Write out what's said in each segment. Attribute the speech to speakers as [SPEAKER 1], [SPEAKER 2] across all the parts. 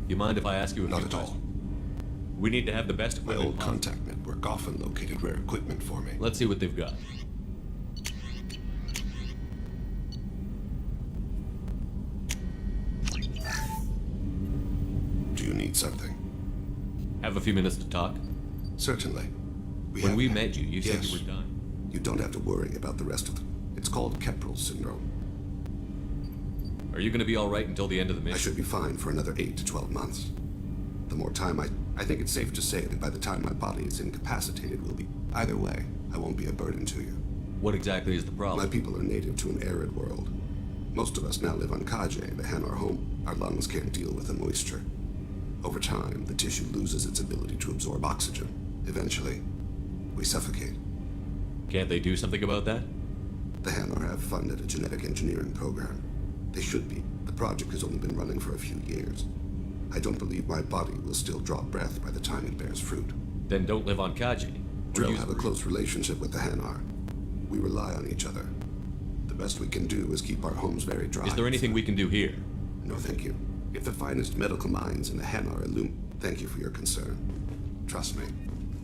[SPEAKER 1] You mind if I ask you a
[SPEAKER 2] Not
[SPEAKER 1] few
[SPEAKER 2] at all.
[SPEAKER 1] questions? We need to have the best
[SPEAKER 2] My
[SPEAKER 1] equipment
[SPEAKER 2] old contact network often located rare equipment for me.
[SPEAKER 1] Let's see what they've got.
[SPEAKER 2] Do you need something?
[SPEAKER 1] Have a few minutes to talk?
[SPEAKER 2] Certainly.
[SPEAKER 1] When we met you, you said
[SPEAKER 2] Yes.
[SPEAKER 1] you were done.
[SPEAKER 2] You don't have to worry about the rest of it. It's called Keppel syndrome.
[SPEAKER 1] Are you going to be all right until the end of the
[SPEAKER 2] I
[SPEAKER 1] mission?
[SPEAKER 2] should be fine for another 8 to 12 months. The more time I think it's safe to say that by the time my body is incapacitated, we'll be... Either way, I won't be a burden to you.
[SPEAKER 1] What exactly is the
[SPEAKER 2] My
[SPEAKER 1] problem?
[SPEAKER 2] people are native to an arid world. Most of us now live on Kaje, the Hanar home. Our lungs can't deal with the moisture. Over time, the tissue loses its ability to absorb oxygen. Eventually, we suffocate.
[SPEAKER 1] Can't they do something about that?
[SPEAKER 2] The Hanar have funded a genetic engineering program. They should be. The project has only been running for a few years. I don't believe my body will still draw breath by the time it bears fruit.
[SPEAKER 1] Then don't live on Kaji.
[SPEAKER 2] Drill have a close relationship with the Hanar. We rely on each other. The best we can do is keep our homes very dry.
[SPEAKER 1] Is there anything we can do here?
[SPEAKER 2] No, thank you. If the finest medical minds in the Hanar thank you for your concern. Trust me,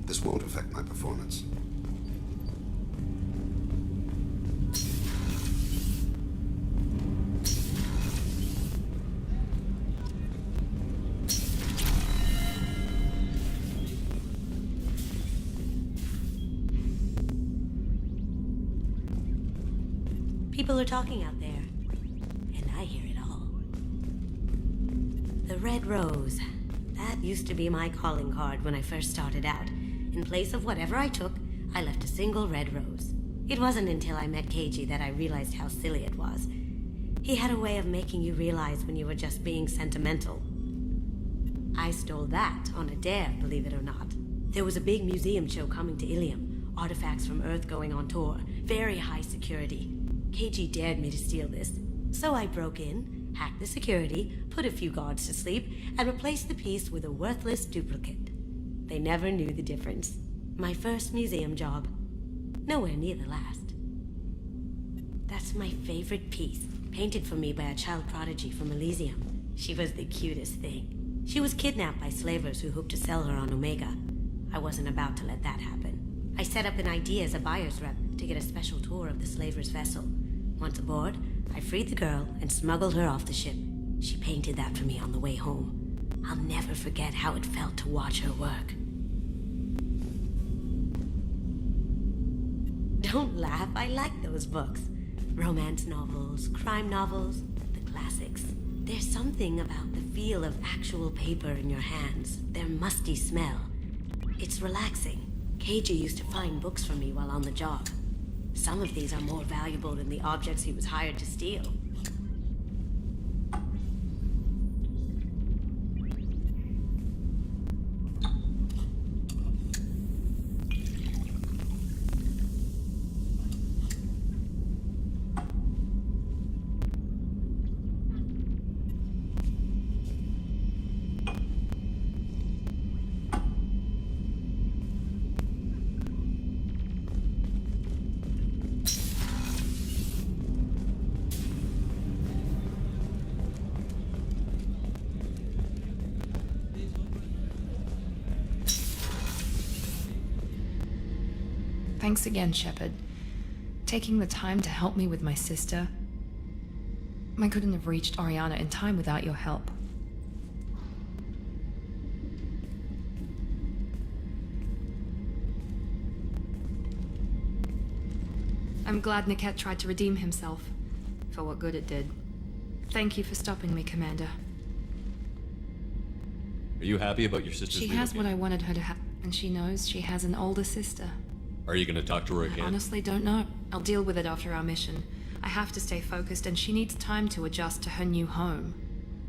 [SPEAKER 2] this won't affect my performance.
[SPEAKER 3] People are talking out there, and I hear it all. The red rose. That used to be my calling card when I first started out. In place of whatever I took, I left a single red rose. It wasn't until I met Keiji that I realized how silly it was. He had a way of making you realize when you were just being sentimental. I stole that on a dare, believe it or not. There was a big museum show coming to Ilium. Artifacts from Earth going on tour. Very high security. Keiji dared me to steal this. So I broke in, hacked the security, put a few guards to sleep, and replaced the piece with a worthless duplicate. They never knew the difference. My first museum job. Nowhere near the last. That's my favorite piece, painted for me by a child prodigy from Elysium. She was the cutest thing. She was kidnapped by slavers who hoped to sell her on Omega. I wasn't about to let that happen. I set up an ID as a buyer's rep to get a special tour of the slaver's vessel. Once aboard, I freed the girl and smuggled her off the ship. She painted that for me on the way home. I'll never forget how it felt to watch her work. Don't laugh, I like those books. Romance novels, crime novels, the classics. There's something about the feel of actual paper in your hands, their musty smell. It's relaxing. Keiji used to find books for me while on the job. Some of these are more valuable than the objects he was hired to steal.
[SPEAKER 4] Thanks again, Shepard. Taking the time to help me with my sister. I couldn't have reached Oriana in time without your help. I'm glad Niket tried to redeem himself, for what good it did. Thank you for stopping me, Commander.
[SPEAKER 1] Are you happy about your sister's
[SPEAKER 4] She has what I wanted her to have, and she knows she has an older sister.
[SPEAKER 1] Are you going to talk to her again?
[SPEAKER 4] Honestly, don't know. I'll deal with it after our mission. I have to stay focused, and she needs time to adjust to her new home.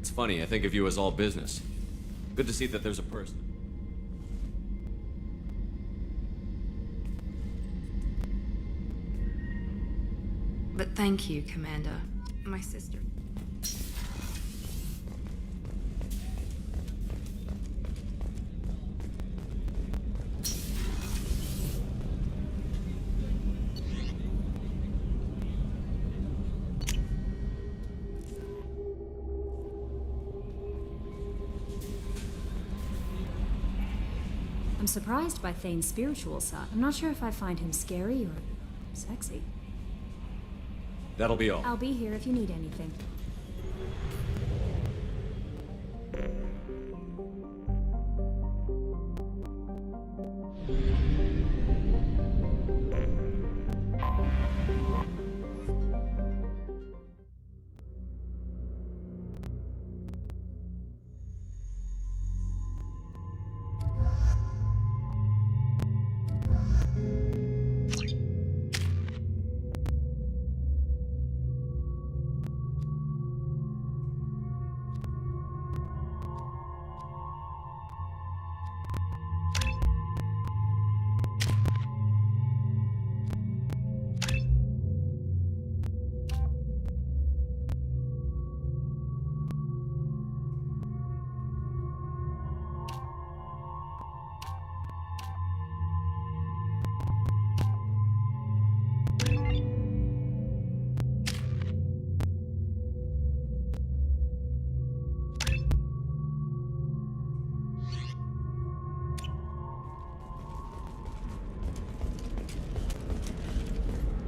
[SPEAKER 1] It's funny, I think of you as all business. Good to see that there's a person.
[SPEAKER 4] But thank you, Commander. My sister.
[SPEAKER 5] I'm surprised by Thane's spiritual side. I'm not sure if I find him scary or sexy.
[SPEAKER 1] That'll be all.
[SPEAKER 5] I'll be here if you need anything.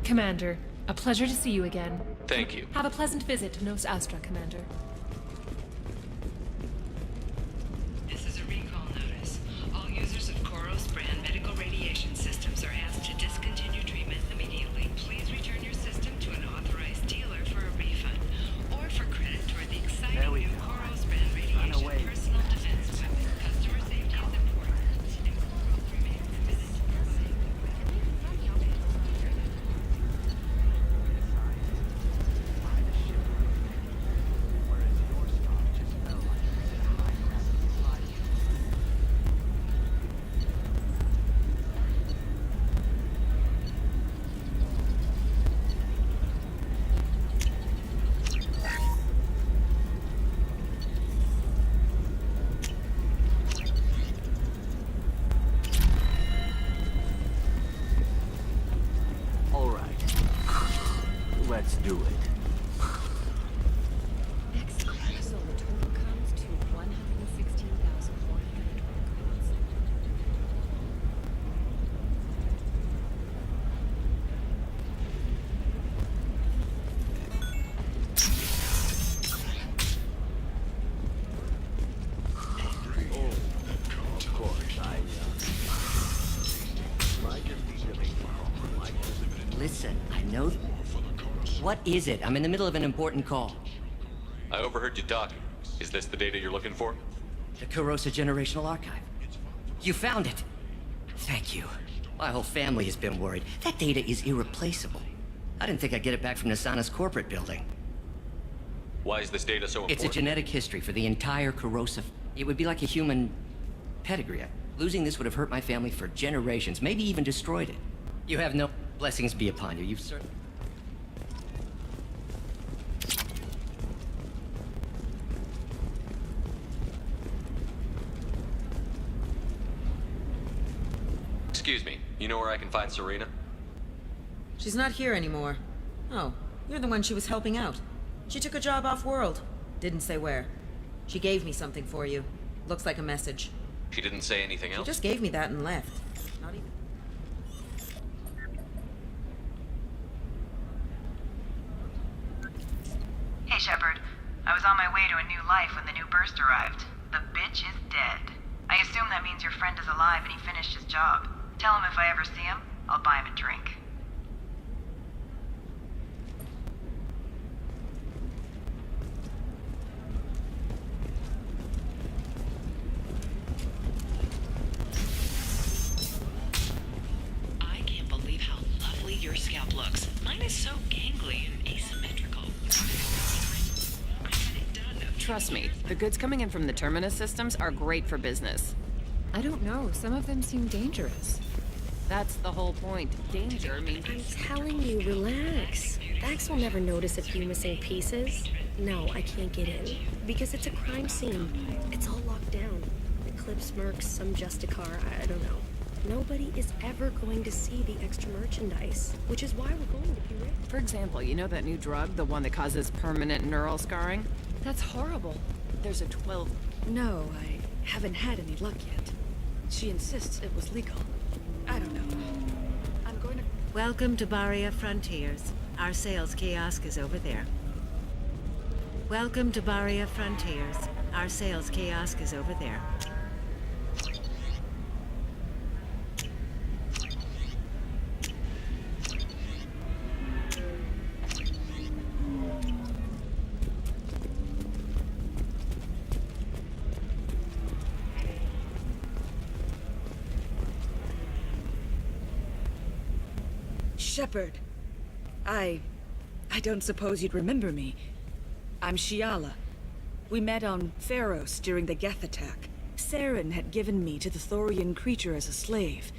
[SPEAKER 6] Commander, a pleasure to see you again.
[SPEAKER 1] Thank you.
[SPEAKER 6] Have a pleasant visit to Nos Astra, Commander.
[SPEAKER 7] This is a recall notice. All users of Koros brand medical radiation systems are asked to discontinue treatment immediately. Please return your system to an authorized dealer for a refund or for credit toward the exciting new Koros brand radiation personal defense weapon. Customer safety is important, and Koros remains committed to your safety.
[SPEAKER 8] All right. Let's do it.
[SPEAKER 4] So the total comes to 116,412 credits.
[SPEAKER 8] Of course,
[SPEAKER 9] Listen, I know... What is it? I'm in the middle of an important call.
[SPEAKER 1] I overheard you talking. Is this the data you're looking for?
[SPEAKER 9] The Kurosa Generational Archive. You found it! Thank you. My whole family has been worried. That data is irreplaceable. I didn't think I'd get it back from Nasana's corporate building.
[SPEAKER 1] Why is this data so important?
[SPEAKER 9] It's a genetic history for the entire Kurosa... It would be like a human pedigree. Losing this would have hurt my family for generations, maybe even destroyed it. You have no... Blessings be upon you. You've certainly...
[SPEAKER 1] Excuse me. You know where I can find Serena?
[SPEAKER 10] She's not here anymore. Oh, you're the one she was helping out. She took a job off-world. Didn't say where. She gave me something for you. Looks like a message.
[SPEAKER 1] She didn't say anything
[SPEAKER 10] She
[SPEAKER 1] else?
[SPEAKER 10] just gave me that and left. Not even...
[SPEAKER 7] Hey, Shepard. I was on my way to a new life when the new burst arrived. The bitch is dead. I assume that means your friend is alive and he finished his job. Tell him if I ever see him, I'll buy him a drink. I can't believe how lovely your scalp looks. Mine is so gangly and asymmetrical. I had it done.
[SPEAKER 11] Trust me, the goods coming in from the Terminus systems are great for business.
[SPEAKER 4] I don't know. Some of them seem dangerous.
[SPEAKER 11] That's the whole point. Danger means...
[SPEAKER 3] I'm telling you, relax. Vax will never notice a few missing pieces. No, I can't get in. Because it's a crime scene. It's all locked down. Eclipse Mercs, some Justicar, I don't know. Nobody is ever going to see the extra merchandise, which is why we're going to be rich.
[SPEAKER 11] For example, you know that new drug, the one that causes permanent neural scarring?
[SPEAKER 4] That's horrible.
[SPEAKER 11] There's a 12...
[SPEAKER 3] No, I haven't had any luck yet.
[SPEAKER 12] She insists it was legal. I don't know. I'm going to...
[SPEAKER 3] Welcome to Barria Frontiers. Our sales kiosk is over there. Welcome to Barria Frontiers. Our sales kiosk is over there.
[SPEAKER 12] Shepard. I don't suppose you'd remember me. I'm Shiala. We met on Pharos during the Geth attack. Saren had given me to the Thorian creature as a slave,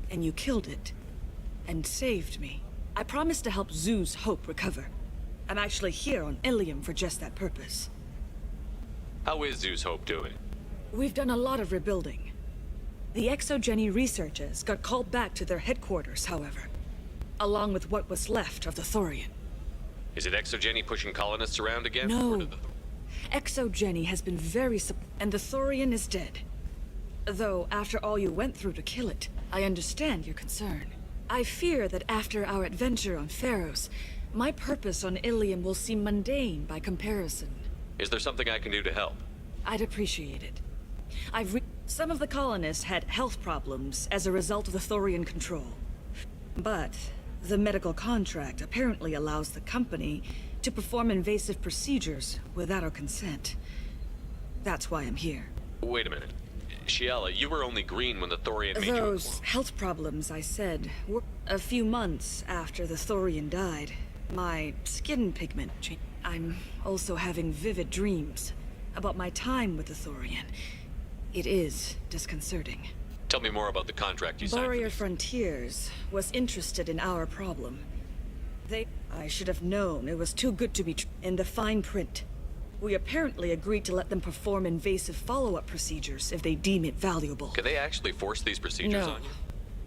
[SPEAKER 12] and you killed it. And saved me. I promised to help Zeus Hope recover. I'm actually here on Ilium for just that purpose.
[SPEAKER 13] How is Zeus Hope doing?
[SPEAKER 12] We've done a lot of rebuilding. The Exogeny researchers got called back to their headquarters, however. Along with what was left of the Thorian.
[SPEAKER 13] Is it Exogeny pushing colonists around again?
[SPEAKER 12] No. Exogeny has been very and the Thorian is dead. Though, after all you went through to kill it, I understand your concern. I fear that after our adventure on Pharos, my purpose on Ilium will seem mundane by comparison.
[SPEAKER 13] Is there something I can do to help?
[SPEAKER 12] I'd appreciate it. Some of the colonists had health problems as a result of the Thorian control. But the medical contract apparently allows the company to perform invasive procedures without our consent. That's why I'm here.
[SPEAKER 13] Wait a minute. Shiala, you were only green when the Thorian made you...
[SPEAKER 12] Those health problems, I said, were a few months after the Thorian died. My skin pigment changed. I'm also having vivid dreams about my time with the Thorian. It is disconcerting.
[SPEAKER 13] Tell me more about the contract you signed.
[SPEAKER 12] Barrier Frontiers was interested in our problem. I should have known it was too good to be in the fine print. We apparently agreed to let them perform invasive follow-up procedures if they deem it valuable.
[SPEAKER 13] Can they actually force these procedures on you?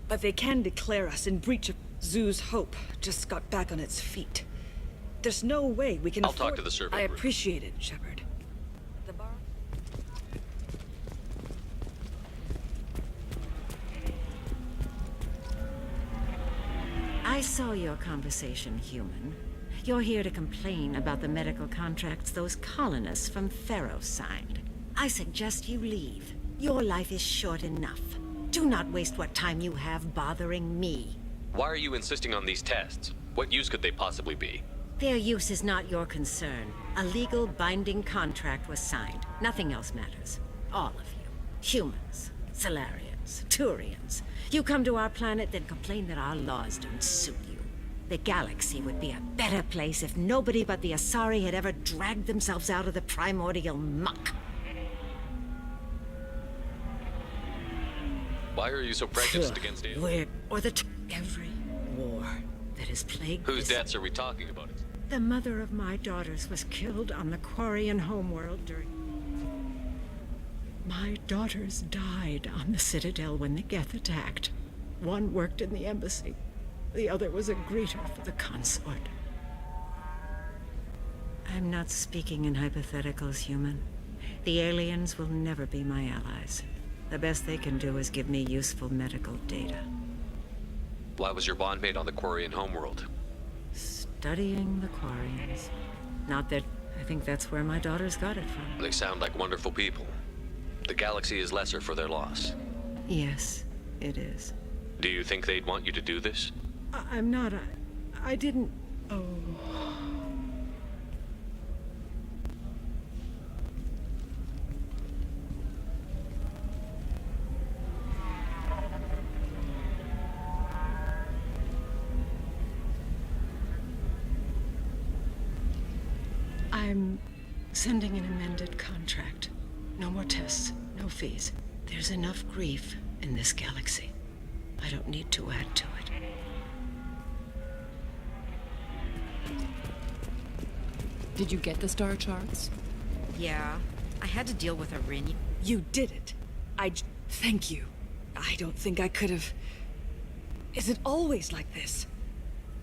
[SPEAKER 12] But they can declare us in breach of... Zeus Hope just got back on its feet. There's no way we can
[SPEAKER 13] I'll talk to the survey
[SPEAKER 12] I
[SPEAKER 13] group.
[SPEAKER 12] appreciate it, Shepard.
[SPEAKER 3] I saw your conversation, human. You're here to complain about the medical contracts those colonists from Pharos signed. I suggest you leave. Your life is short enough. Do not waste what time you have bothering me.
[SPEAKER 13] Why are you insisting on these tests? What use could they possibly be?
[SPEAKER 3] Their use is not your concern. A legal binding contract was signed. Nothing else matters. All of you. Humans, Solarians, Turians. You come to our planet, then complain that our laws don't suit you. The galaxy would be a better place if nobody but the Asari had ever dragged themselves out of the primordial muck.
[SPEAKER 13] Why are you so prejudiced against aliens?
[SPEAKER 3] Every war that has plagued
[SPEAKER 13] Whose deaths are we talking about?
[SPEAKER 3] The mother of my daughters was killed on the Quarian homeworld during... My daughters died on the Citadel when the Geth attacked. One worked in the embassy. The other was a greeter for the consort. I'm not speaking in hypotheticals, human. The aliens will never be my allies. The best they can do is give me useful medical data.
[SPEAKER 13] Why was your bondmate on the Quarian homeworld?
[SPEAKER 3] Studying the Quarians. Not that I think that's where my daughters got it from.
[SPEAKER 13] They sound like wonderful people. The galaxy is lesser for their loss.
[SPEAKER 3] Yes, it is.
[SPEAKER 13] Do you think they'd want you to do this?
[SPEAKER 3] I'm not. I didn't... Oh... I'm sending an amended contract. No more tests, no fees. There's enough grief in this galaxy. I don't need to add to it.
[SPEAKER 4] Did you get the star charts?
[SPEAKER 10] Yeah, I had to deal with a Rin.
[SPEAKER 12] You did it. Thank you. I don't think I could have... Is it always like this?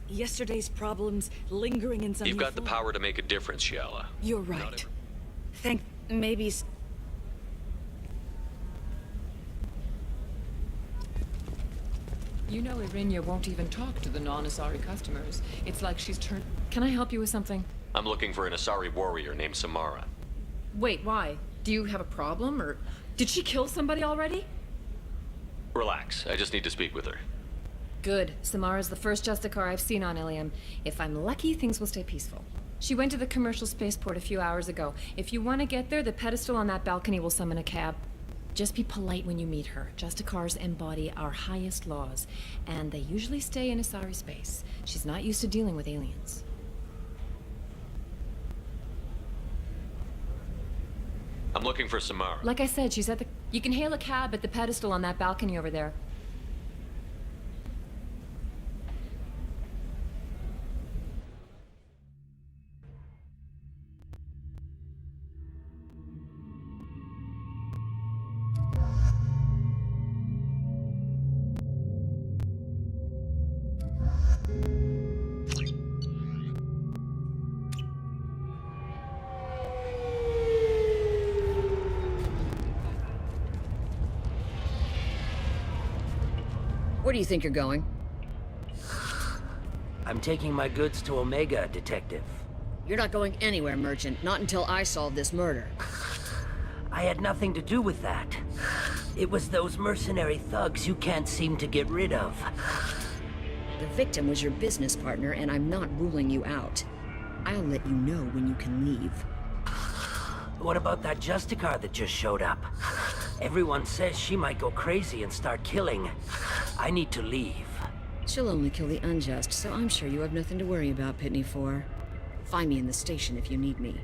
[SPEAKER 12] Yesterday's problems lingering in some...
[SPEAKER 13] You've got the power to make a difference, Shiala.
[SPEAKER 12] You're right.
[SPEAKER 6] You know Irinia won't even talk to the non-Asari customers. It's like she's turned... Can I help you with something?
[SPEAKER 13] I'm looking for an Asari warrior named Samara.
[SPEAKER 6] Wait, why? Do you have a problem, or... Did she kill somebody already?
[SPEAKER 13] Relax, I just need to speak with her.
[SPEAKER 6] Good. Samara's the first Justicar I've seen on Ilium. If I'm lucky, things will stay peaceful. She went to the commercial spaceport a few hours ago. If you want to get there, the pedestal on that balcony will summon a cab. Just be polite when you meet her. Justicars embody our highest laws, and they usually stay in Asari space. She's not used to dealing with aliens.
[SPEAKER 13] I'm looking for Samara.
[SPEAKER 6] Like I said, she's at the... You can hail a cab at the pedestal on that balcony over there.
[SPEAKER 11] Where do you think you're going?
[SPEAKER 14] I'm taking my goods to Omega, Detective.
[SPEAKER 11] You're not going anywhere, Merchant. Not until I solve this murder.
[SPEAKER 14] I had nothing to do with that. It was those mercenary thugs you can't seem to get rid of.
[SPEAKER 11] The victim was your business partner, and I'm not ruling you out. I'll let you know when you can leave.
[SPEAKER 14] What about that Justicar that just showed up? Everyone says she might go crazy and start killing. I need to leave.
[SPEAKER 11] She'll only kill the unjust, so I'm sure you have nothing to worry about, Pitney 4. Find me in the station if you need me.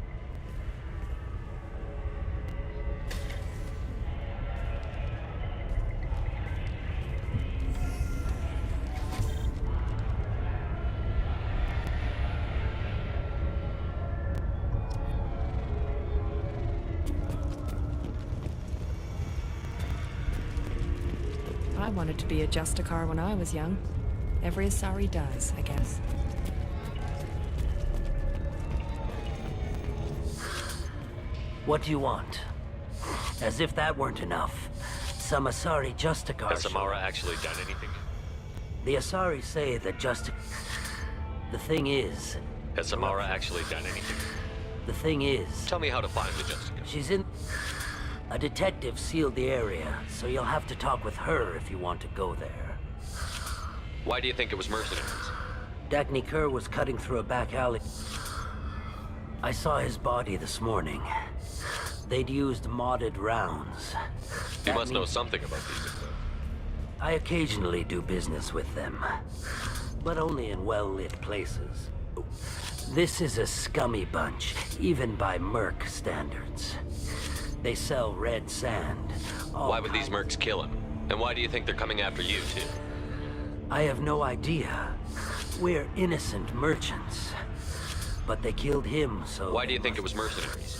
[SPEAKER 4] I wanted to be a Justicar when I was young. Every Asari does, I guess.
[SPEAKER 14] What do you want? As if that weren't enough. Some Asari Justicar...
[SPEAKER 13] Has Samara actually done anything?
[SPEAKER 14] The Asari say that The thing is...
[SPEAKER 13] Has Samara actually done anything?
[SPEAKER 14] The thing is...
[SPEAKER 13] Tell me how to find the Justicar.
[SPEAKER 14] She's in... A detective sealed the area, so you'll have to talk with her if you want to go there.
[SPEAKER 13] Why do you think it was mercenaries?
[SPEAKER 14] Dagny Kerr was cutting through a back alley. I saw his body this morning. They'd used modded rounds.
[SPEAKER 13] You must know something about these.
[SPEAKER 14] I occasionally do business with them, but only in well-lit places. This is a scummy bunch, even by Merc standards. They sell red sand.
[SPEAKER 13] Why would these mercs kill him? And why do you think they're coming after you, too?
[SPEAKER 14] I have no idea. We're innocent merchants. But they killed him, so...
[SPEAKER 13] Why do you think it was mercenaries?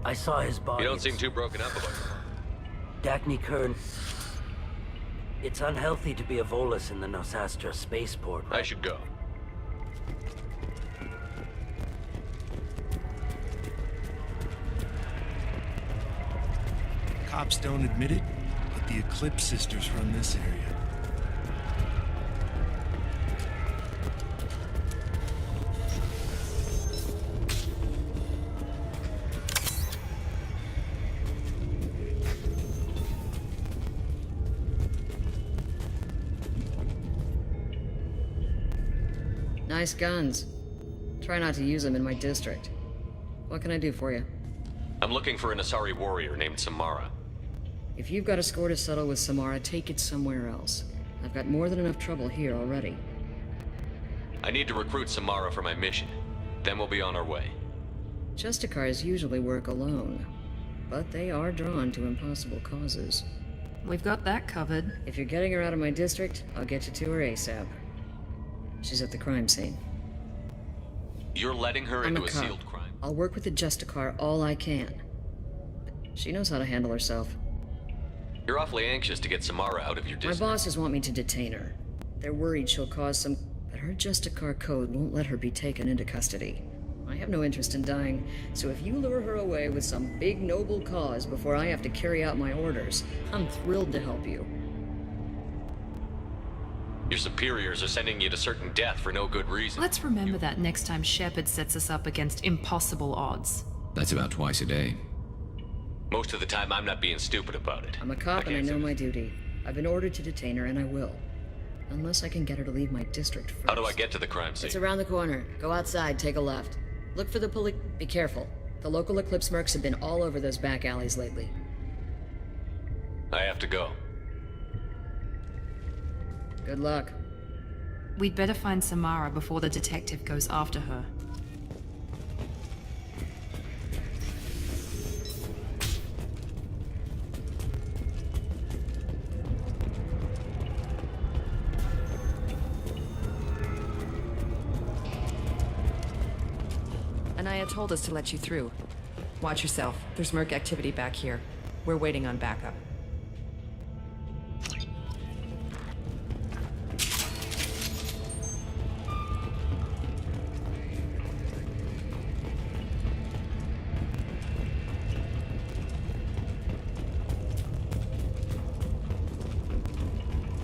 [SPEAKER 14] I saw his body...
[SPEAKER 13] You don't seem too broken up about it.
[SPEAKER 14] Dagny Kern... It's unhealthy to be a Volus in the Nosastra spaceport.
[SPEAKER 13] I should go.
[SPEAKER 15] Cops don't admit it, but the Eclipse sisters run this area.
[SPEAKER 11] Nice guns. Try not to use them in my district. What can I do for you?
[SPEAKER 13] I'm looking for an Asari warrior named Samara.
[SPEAKER 11] If you've got a score to settle with Samara, take it somewhere else. I've got more than enough trouble here already.
[SPEAKER 13] I need to recruit Samara for my mission. Then we'll be on our way.
[SPEAKER 11] Justicars usually work alone, but they are drawn to impossible causes.
[SPEAKER 4] We've got that covered.
[SPEAKER 11] If you're getting her out of my district, I'll get you to her ASAP. She's at the crime scene.
[SPEAKER 13] You're letting her
[SPEAKER 11] I'm
[SPEAKER 13] into
[SPEAKER 11] a
[SPEAKER 13] a
[SPEAKER 11] cop.
[SPEAKER 13] sealed crime?
[SPEAKER 11] I'll work with the Justicar all I can. She knows how to handle herself.
[SPEAKER 13] You're awfully anxious to get Samara out of your
[SPEAKER 11] My
[SPEAKER 13] district.
[SPEAKER 11] bosses want me to detain her. They're worried she'll cause some... But her Justicar code won't let her be taken into custody. I have no interest in dying, so if you lure her away with some big noble cause before I have to carry out my orders, I'm thrilled to help you.
[SPEAKER 13] Your superiors are sending you to certain death for no good reason.
[SPEAKER 4] Let's remember that next time Shepard sets us up against impossible odds.
[SPEAKER 1] That's about twice a day.
[SPEAKER 13] Most of the time, I'm not being stupid about it.
[SPEAKER 11] I'm a cop and I know my duty. I've been ordered to detain her, and I will. Unless I can get her to leave my district first.
[SPEAKER 13] How do I get to the crime scene?
[SPEAKER 11] It's around the corner. Go outside, take a left. Look for the Be careful. The local Eclipse mercs have been all over those back alleys lately.
[SPEAKER 13] I have to go.
[SPEAKER 11] Good luck.
[SPEAKER 4] We'd better find Samara before the detective goes after her.
[SPEAKER 16] Anaya told us to let you through. Watch yourself. There's merc activity back here. We're waiting on backup.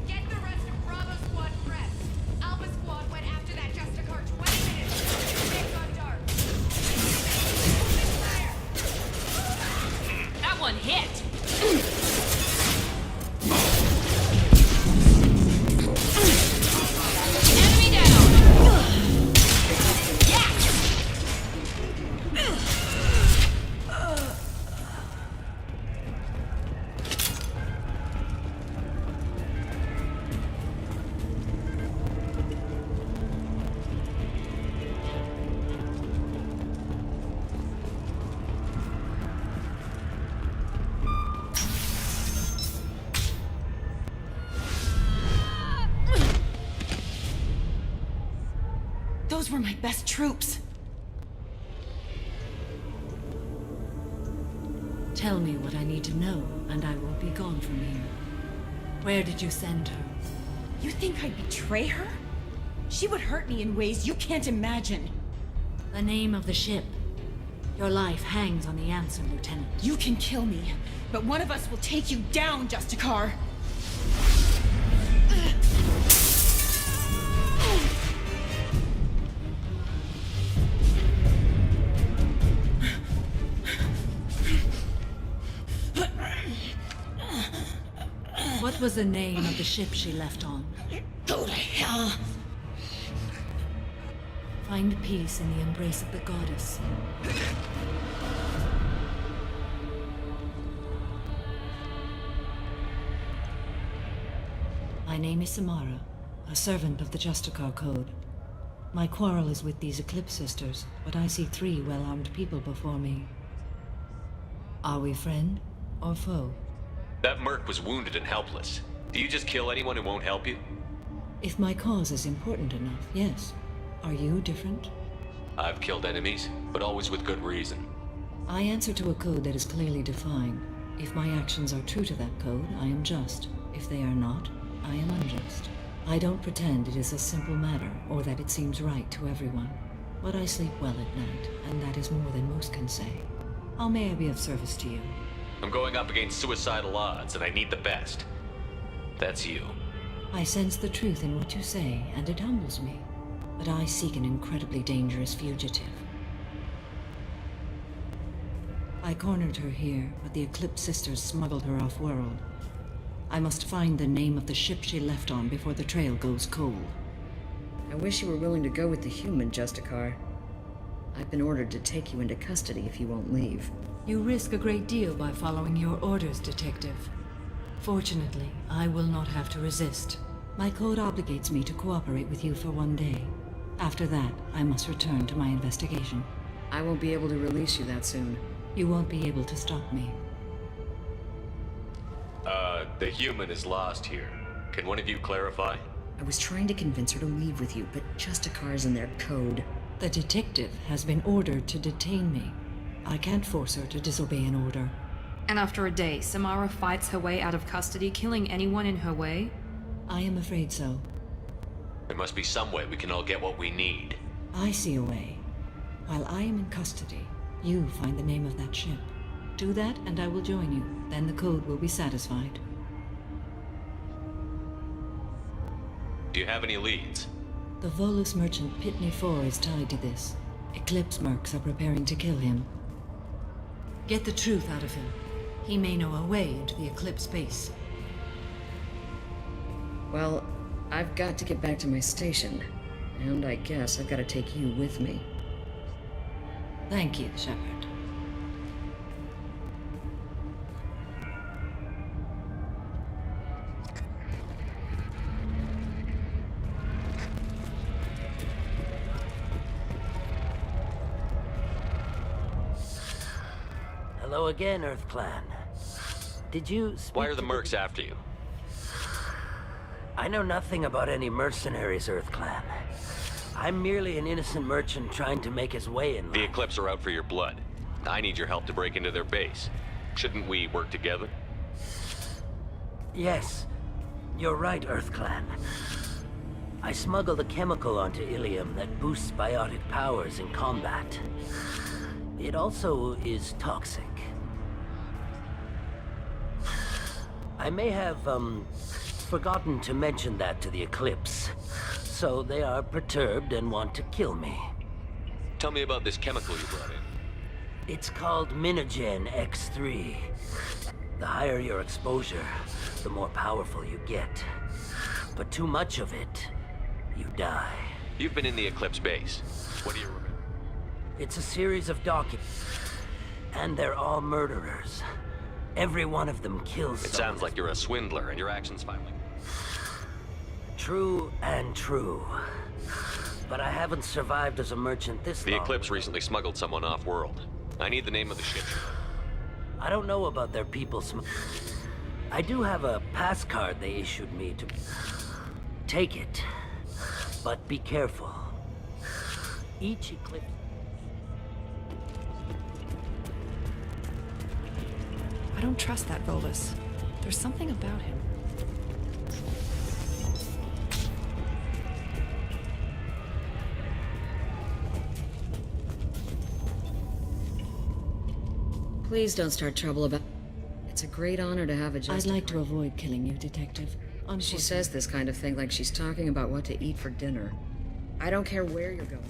[SPEAKER 17] Get the rest of Bravo Squad pressed. Alpha Squad went after that Justicar 20 minutes. It's gone dark.
[SPEAKER 6] That one hit! Enemy down!
[SPEAKER 10] Those were my best troops.
[SPEAKER 18] Tell me what I need to know, and I will be gone from here. Where did you send her?
[SPEAKER 10] You think I'd betray her? She would hurt me in ways you can't imagine.
[SPEAKER 18] The name of the ship. Your life hangs on the answer, Lieutenant.
[SPEAKER 10] You can kill me, but one of us will take you down, Justicar.
[SPEAKER 18] What was the name of the ship she left on?
[SPEAKER 10] Go to hell.
[SPEAKER 18] Find peace in the embrace of the goddess. My name is Samara, a servant of the Justicar Code. My quarrel is with these Eclipse sisters, but I see 3 well-armed people before me. Are we friend or foe?
[SPEAKER 13] That merc was wounded and helpless. Do you just kill anyone who won't help you?
[SPEAKER 18] If my cause is important enough, yes. Are you different?
[SPEAKER 13] I've killed enemies, but always with good reason.
[SPEAKER 18] I answer to a code that is clearly defined. If my actions are true to that code, I am just. If they are not, I am unjust. I don't pretend it is a simple matter, or that it seems right to everyone. But I sleep well at night, and that is more than most can say. How may I be of service to you?
[SPEAKER 13] I'm going up against suicidal odds, and I need the best. That's you.
[SPEAKER 18] I sense the truth in what you say, and it humbles me. But I seek an incredibly dangerous fugitive. I cornered her here, but the Eclipse sisters smuggled her off-world. I must find the name of the ship she left on before the trail goes cold.
[SPEAKER 11] I wish you were willing to go with the human, Justicar. I've been ordered to take you into custody if you won't leave.
[SPEAKER 18] You risk a great deal by following your orders, Detective. Fortunately, I will not have to resist. My code obligates me to cooperate with you for 1 day. After that, I must return to my investigation.
[SPEAKER 11] I won't be able to release you that soon.
[SPEAKER 18] You won't be able to stop me.
[SPEAKER 13] The human is lost here. Can one of you clarify?
[SPEAKER 11] I was trying to convince her to leave with you, but Justicar's in their code.
[SPEAKER 18] The detective has been ordered to detain me. I can't force her to disobey an order.
[SPEAKER 4] And after a day, Samara fights her way out of custody, killing anyone in her way?
[SPEAKER 18] I am afraid so.
[SPEAKER 13] There must be some way we can all get what we need.
[SPEAKER 18] I see a way. While I am in custody, you find the name of that ship. Do that and I will join you. Then the code will be satisfied.
[SPEAKER 13] Do you have any leads?
[SPEAKER 18] The Volus merchant Pitney 4 is tied to this. Eclipse mercs are preparing to kill him. Get the truth out of him. He may know a way into the Eclipse base.
[SPEAKER 11] Well, I've got to get back to my station. And I guess I've got to take you with me.
[SPEAKER 18] Thank you, Shepard.
[SPEAKER 14] Hello again, Earth Clan. Did you speak
[SPEAKER 13] Why are the
[SPEAKER 14] to
[SPEAKER 13] mercs after you?
[SPEAKER 14] I know nothing about any mercenaries, Earth Clan. I'm merely an innocent merchant trying to make his way in.
[SPEAKER 13] The Eclipse are out for your blood. I need your help to break into their base. Shouldn't we work together?
[SPEAKER 14] Yes, you're right, Earth Clan. I smuggled a chemical onto Ilium that boosts biotic powers in combat. It also is toxic. I may have, forgotten to mention that to the Eclipse. So they are perturbed and want to kill me.
[SPEAKER 13] Tell me about this chemical you brought in.
[SPEAKER 14] It's called Minogen X3. The higher your exposure, the more powerful you get. But too much of it, you die.
[SPEAKER 13] You've been in the Eclipse base. What do you remember?
[SPEAKER 14] It's a series of documents. And they're all murderers. Every one of them kills
[SPEAKER 13] It
[SPEAKER 14] someone.
[SPEAKER 13] sounds like you're a swindler and your actions finally.
[SPEAKER 14] True and true. But I haven't survived as a merchant this
[SPEAKER 13] The
[SPEAKER 14] long.
[SPEAKER 13] Eclipse recently smuggled someone off-world. I need the name of the ship.
[SPEAKER 14] I don't know about their people I do have a pass card they issued me to... Take it. But be careful. Each Eclipse...
[SPEAKER 4] I don't trust that Volus. There's something about him.
[SPEAKER 11] Please don't start trouble about... It's a great honor to have a
[SPEAKER 18] I'd like to avoid killing you, Detective.
[SPEAKER 11] She says this kind of thing like she's talking about what to eat for dinner. I don't care where you're going.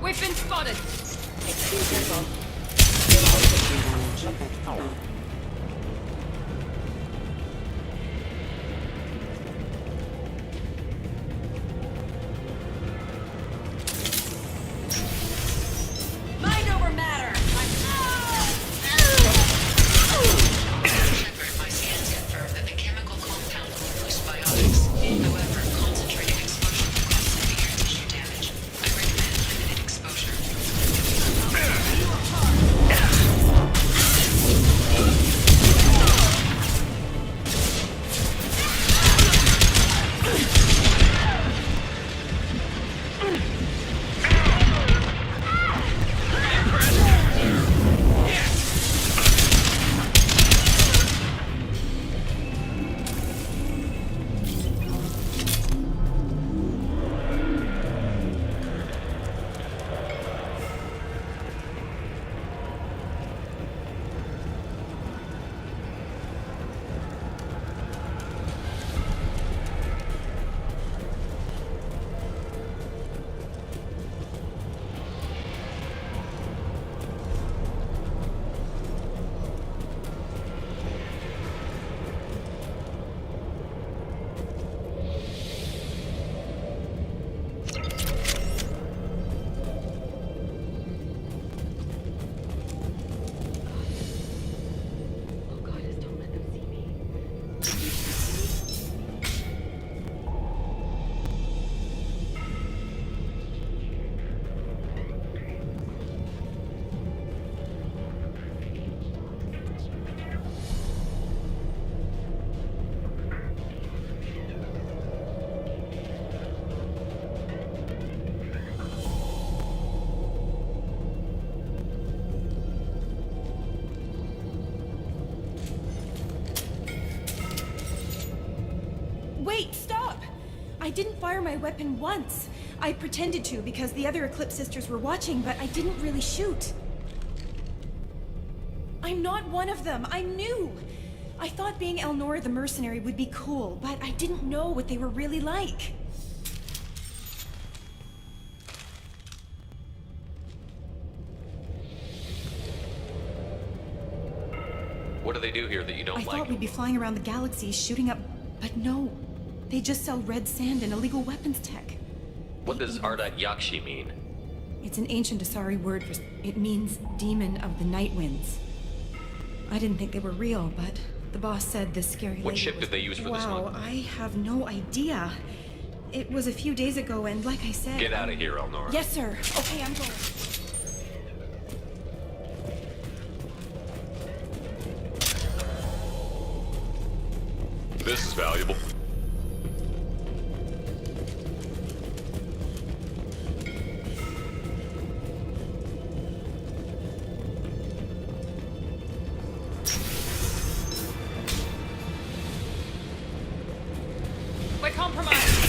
[SPEAKER 6] We've been spotted!
[SPEAKER 17] Mind over matter!
[SPEAKER 7] My scans confirm that the chemical compound will boost biotics. However, concentrated exposure will cause severe tissue damage. I recommend limited exposure.
[SPEAKER 19] I didn't fire my weapon once. I pretended to because the other Eclipse sisters were watching, but I didn't really shoot. I'm not one of them. I'm new. I thought being Elnora the mercenary would be cool, but I didn't know what they were really like.
[SPEAKER 13] What do they do here that you don't
[SPEAKER 19] I
[SPEAKER 13] like?
[SPEAKER 19] thought we'd be flying around the galaxy shooting up, but no. They just sell red sand and illegal weapons tech.
[SPEAKER 13] What does Ardat Yakshi mean?
[SPEAKER 19] It's an ancient Asari word for... It means demon of the night winds. I didn't think they were real, but the boss said this scary
[SPEAKER 13] What
[SPEAKER 19] lady
[SPEAKER 13] ship
[SPEAKER 19] was...
[SPEAKER 13] did they use for this
[SPEAKER 19] Wow,
[SPEAKER 13] one?
[SPEAKER 19] I have no idea. It was a few days ago, and like I said...
[SPEAKER 13] Get out of here, Elnora.
[SPEAKER 19] Yes, sir. Okay, I'm going.
[SPEAKER 13] This is valuable.
[SPEAKER 6] We're compromised.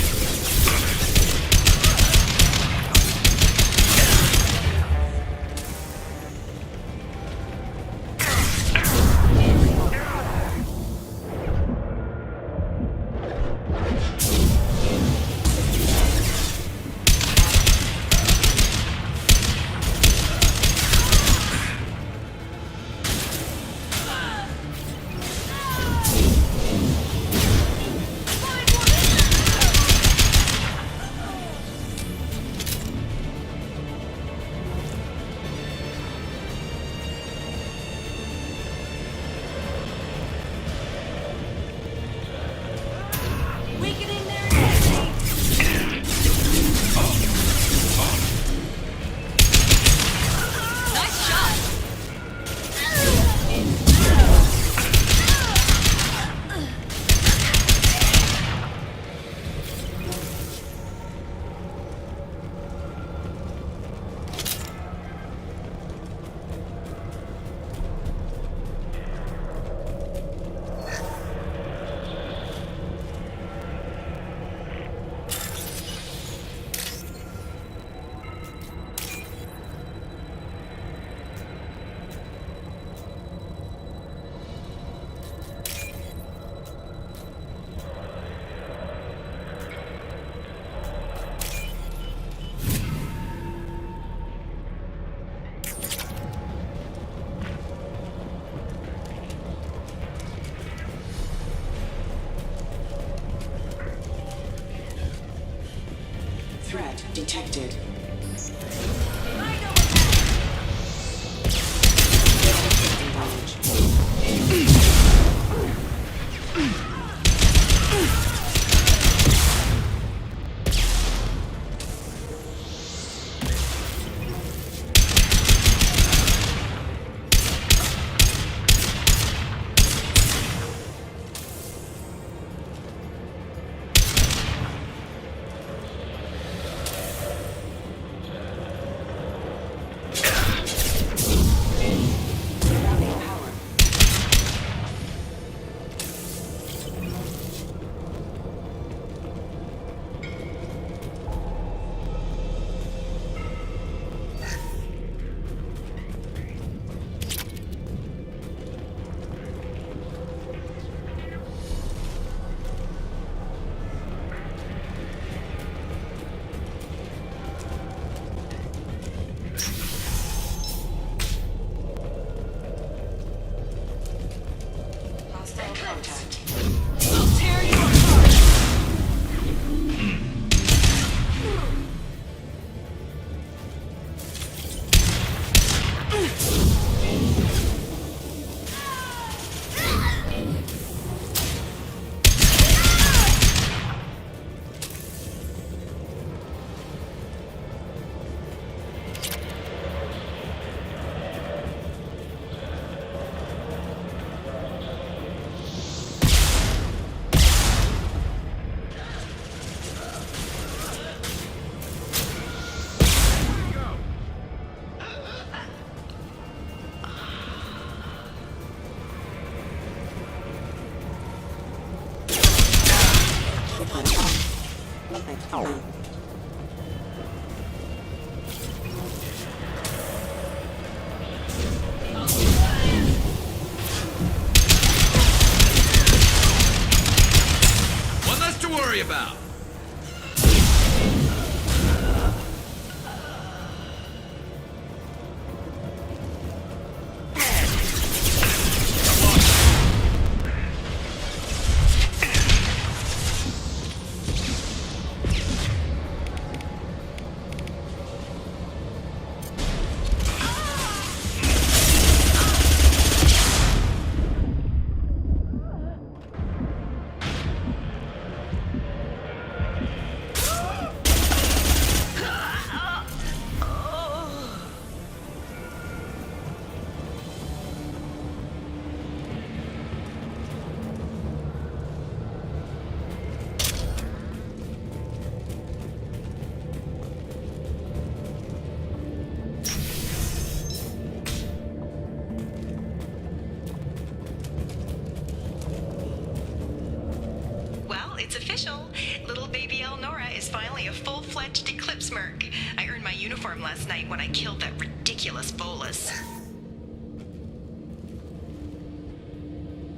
[SPEAKER 20] it's official. Little baby Elnora is finally a full-fledged Eclipse merc. I earned my uniform last night when I killed that ridiculous bolus.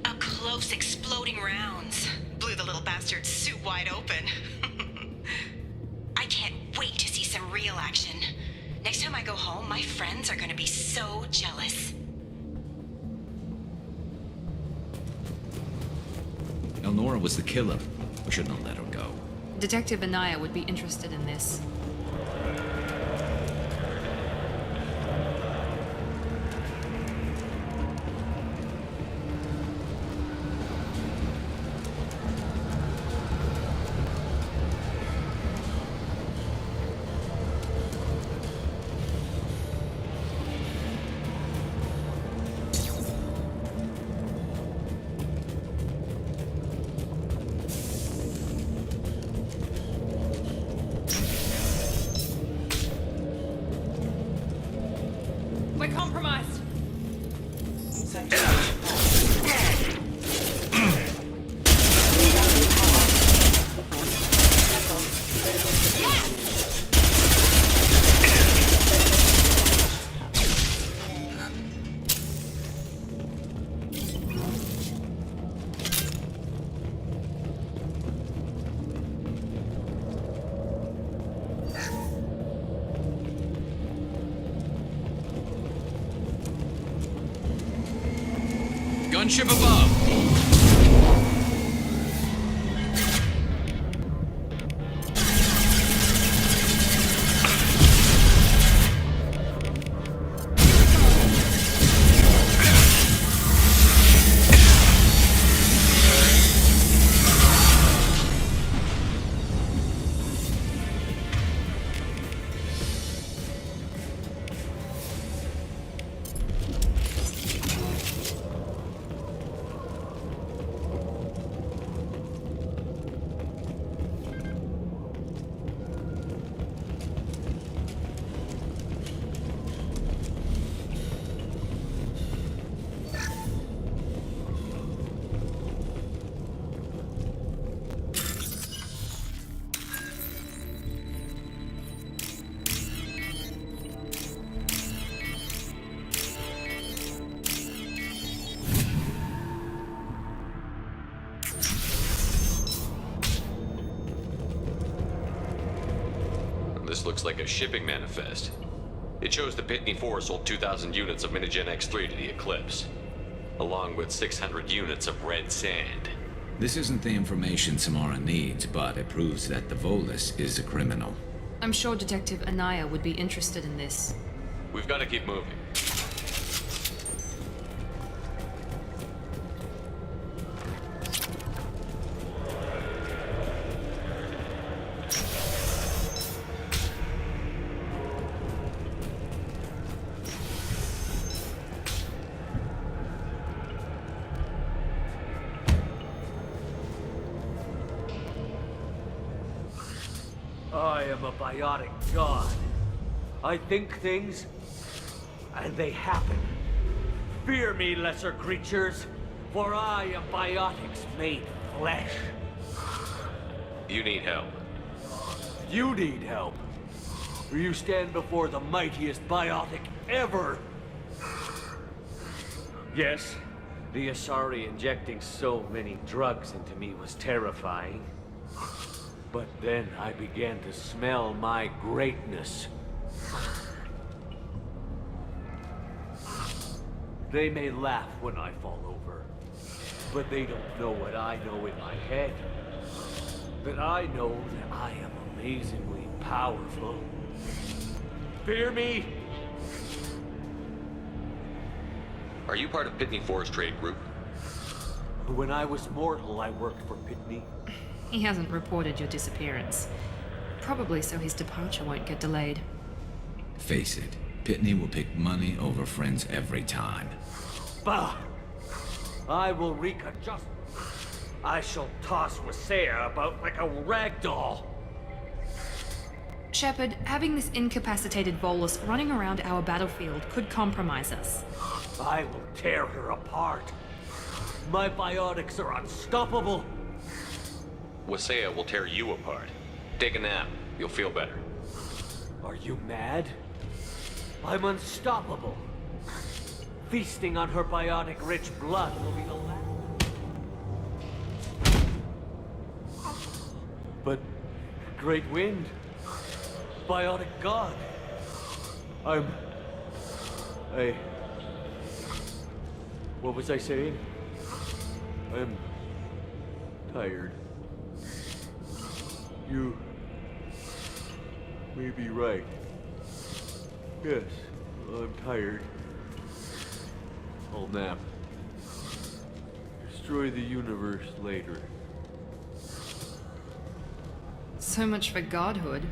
[SPEAKER 20] Up close, exploding rounds. Blew the little bastard's suit wide open. I can't wait to see some real action. Next time I go home, my friends are gonna be so jealous.
[SPEAKER 21] Elnora was the killer. We shouldn't have let her go.
[SPEAKER 4] Detective Anaya would be interested in this.
[SPEAKER 6] We're compromised.
[SPEAKER 1] Gunship above.
[SPEAKER 13] This looks like a shipping manifest. It shows the Pitney 4 sold 2,000 units of Minigen X3 to the Eclipse, along with 600 units of red sand.
[SPEAKER 21] This isn't the information Samara needs, but it proves that the Volus is a criminal.
[SPEAKER 4] I'm sure Detective Anaya would be interested in this.
[SPEAKER 13] We've got to keep moving.
[SPEAKER 14] I am a biotic god. I think things, and they happen. Fear me, lesser creatures, for I am biotics made flesh.
[SPEAKER 13] You need help.
[SPEAKER 14] You need help. For you stand before the mightiest biotic ever. Yes, the Asari injecting so many drugs into me was terrifying. But then I began to smell my greatness. They may laugh when I fall over, but they don't know what I know in my head. That I know that I am amazingly powerful. Fear me?
[SPEAKER 13] Are you part of Pitney 4's trade group?
[SPEAKER 14] When I was mortal, I worked for Pitney.
[SPEAKER 4] He hasn't reported your disappearance. Probably so his departure won't get delayed.
[SPEAKER 21] Face it, Pitney will pick money over friends every time.
[SPEAKER 14] Bah! I will wreak a just... I shall toss Wasea about like a rag doll.
[SPEAKER 4] Shepard, having this incapacitated Volus running around our battlefield could compromise us.
[SPEAKER 14] I will tear her apart. My biotics are unstoppable.
[SPEAKER 13] Wasea will tear you apart. Take a nap. You'll feel better.
[SPEAKER 8] Are you mad? I'm unstoppable. Feasting on her biotic-rich blood will be the last. But... Great Wind... Biotic God... What was I saying? I'm... tired. You... may be right. Yes, I'm tired. I'll nap. Destroy the universe later.
[SPEAKER 4] So much for godhood.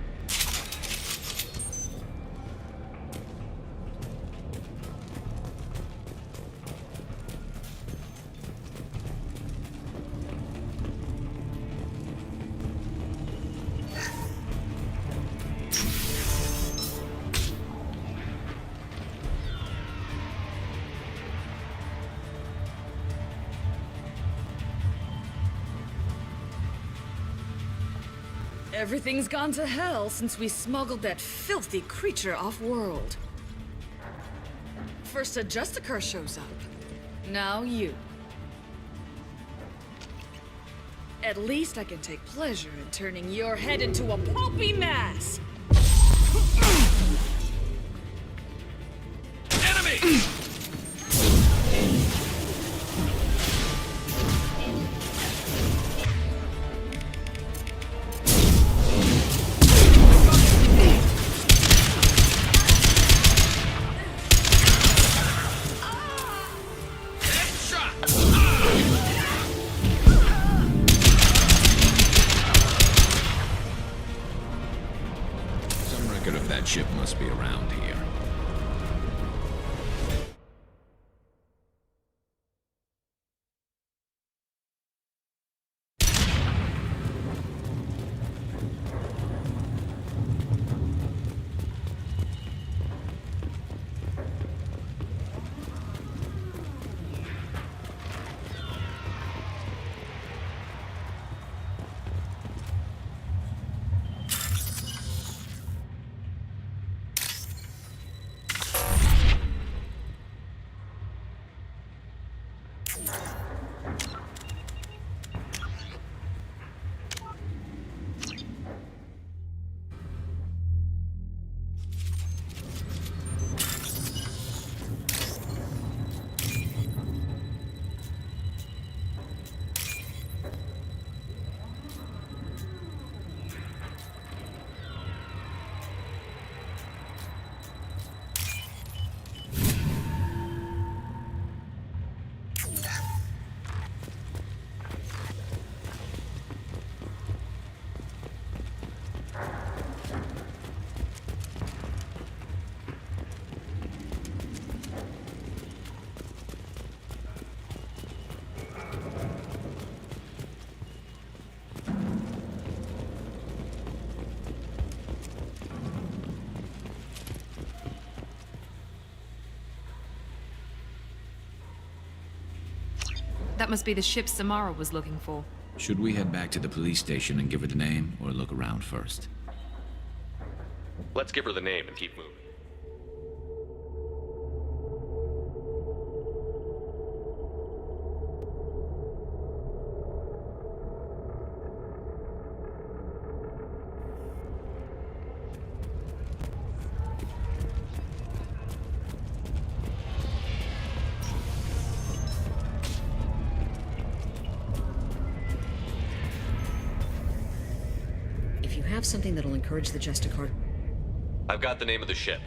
[SPEAKER 12] Everything's gone to hell since we smuggled that filthy creature off-world. First a Justicar shows up. Now you. At least I can take pleasure in turning your head into a pulpy mass!
[SPEAKER 13] Enemy!
[SPEAKER 21] Ship must be around here.
[SPEAKER 4] That must be the ship Samara was looking for.
[SPEAKER 21] Should we head back to the police station and give her the name, or look around first?
[SPEAKER 13] Let's give her the name and keep moving.
[SPEAKER 11] Something that'll encourage the Justicar.
[SPEAKER 13] I've got the name of the ship.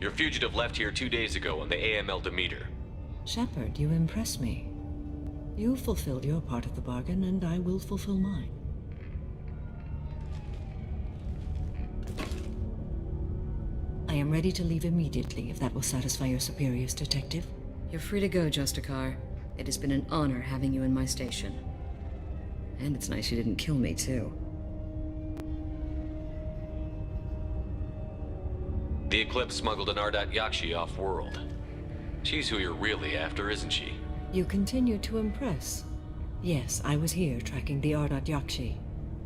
[SPEAKER 13] Your fugitive left here 2 days ago on the AML Demeter.
[SPEAKER 18] Shepard, you impress me. You fulfilled your part of the bargain, and I will fulfill mine. I am ready to leave immediately, if that will satisfy your superiors, Detective.
[SPEAKER 11] You're free to go, Justicar. It has been an honor having you in my station. And it's nice you didn't kill me, too.
[SPEAKER 13] The Eclipse smuggled an Ardat Yakshi off-world. She's who you're really after, isn't she?
[SPEAKER 18] You continue to impress. Yes, I was here tracking the Ardat Yakshi.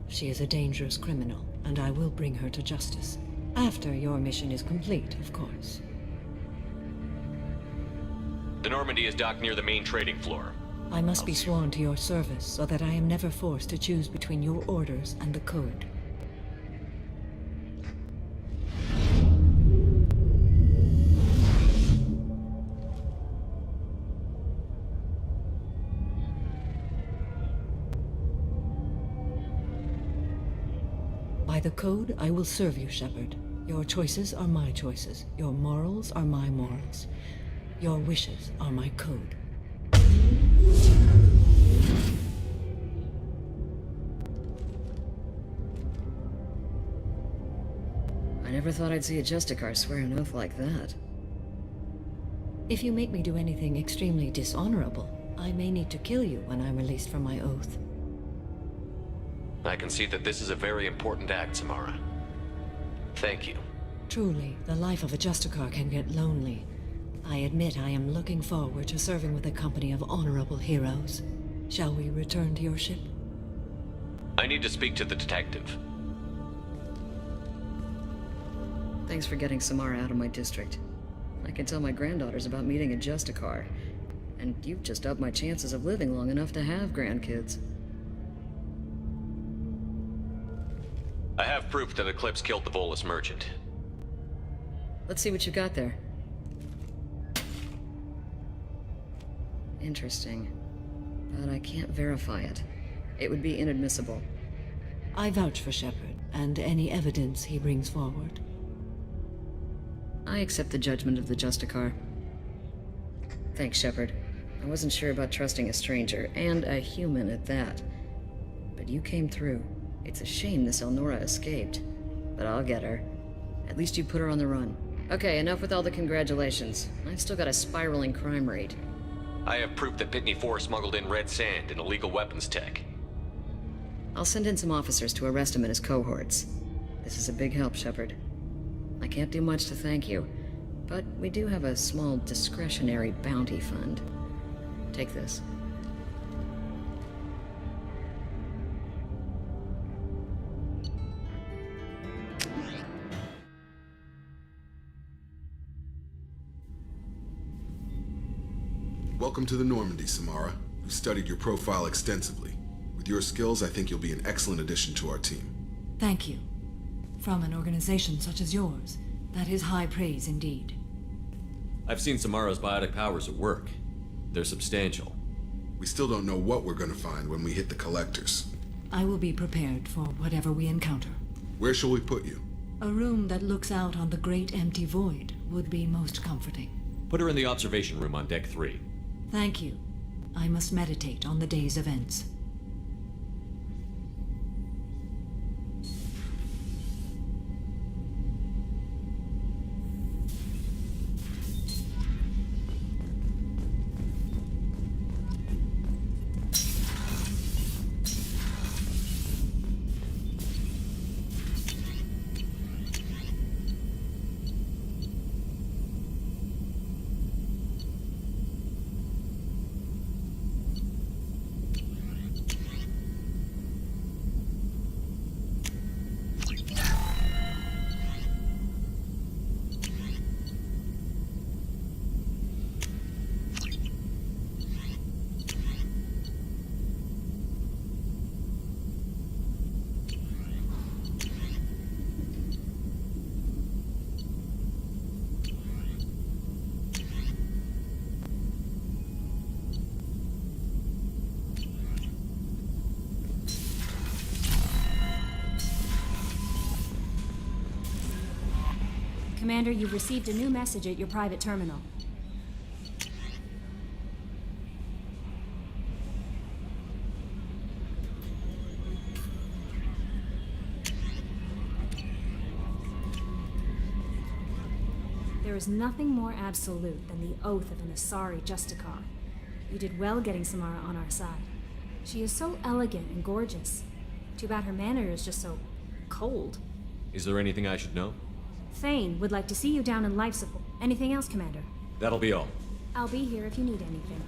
[SPEAKER 18] She is a dangerous criminal, and I will bring her to justice. After your mission is complete, of course.
[SPEAKER 13] The Normandy is docked near the main trading floor.
[SPEAKER 18] I must be sworn to your service so that I am never forced to choose between your orders and the code. By the code, I will serve you, Shepard. Your choices are my choices. Your morals are my morals. Your wishes are my code.
[SPEAKER 11] I never thought I'd see a Justicar swear an oath like that.
[SPEAKER 18] If you make me do anything extremely dishonorable, I may need to kill you when I'm released from my oath.
[SPEAKER 13] I can see that this is a very important act, Samara. Thank you.
[SPEAKER 18] Truly, the life of a Justicar can get lonely. I admit I am looking forward to serving with a company of honorable heroes. Shall we return to your ship?
[SPEAKER 13] I need to speak to the detective.
[SPEAKER 11] Thanks for getting Samara out of my district. I can tell my granddaughters about meeting a Justicar. And you've just upped my chances of living long enough to have grandkids.
[SPEAKER 13] I have proof that Eclipse killed the Volus merchant.
[SPEAKER 11] Let's see what you got there. Interesting. But I can't verify it. It would be inadmissible.
[SPEAKER 18] I vouch for Shepard, and any evidence he brings forward.
[SPEAKER 11] I accept the judgment of the Justicar. Thanks, Shepard. I wasn't sure about trusting a stranger, and a human at that. But you came through. It's a shame this Elnora escaped. But I'll get her. At least you put her on the run. Okay, enough with all the congratulations. I've still got a spiraling crime rate.
[SPEAKER 13] I have proof that Pitney 4 smuggled in red sand and illegal weapons tech.
[SPEAKER 11] I'll send in some officers to arrest him and his cohorts. This is a big help, Shepard. I can't do much to thank you, but we do have a small discretionary bounty fund. Take this.
[SPEAKER 2] Welcome to the Normandy, Samara. We've studied your profile extensively. With your skills, I think you'll be an excellent addition to our team.
[SPEAKER 18] Thank you. From an organization such as yours, that is high praise indeed.
[SPEAKER 1] I've seen Samara's biotic powers at work. They're substantial.
[SPEAKER 2] We still don't know what we're gonna find when we hit the collectors.
[SPEAKER 18] I will be prepared for whatever we encounter.
[SPEAKER 2] Where shall we put you?
[SPEAKER 18] A room that looks out on the great empty void would be most comforting.
[SPEAKER 1] Put her in the observation room on deck 3.
[SPEAKER 18] Thank you. I must meditate on the day's events.
[SPEAKER 5] Commander, you've received a new message at your private terminal. There is nothing more absolute than the oath of an Asari Justicar. You did well getting Samara on our side. She is so elegant and gorgeous. Too bad her manner is just so cold.
[SPEAKER 1] Is there anything I should know?
[SPEAKER 5] Thane would like to see you down in life support. Anything else, Commander?
[SPEAKER 1] That'll be all.
[SPEAKER 5] I'll be here if you need anything.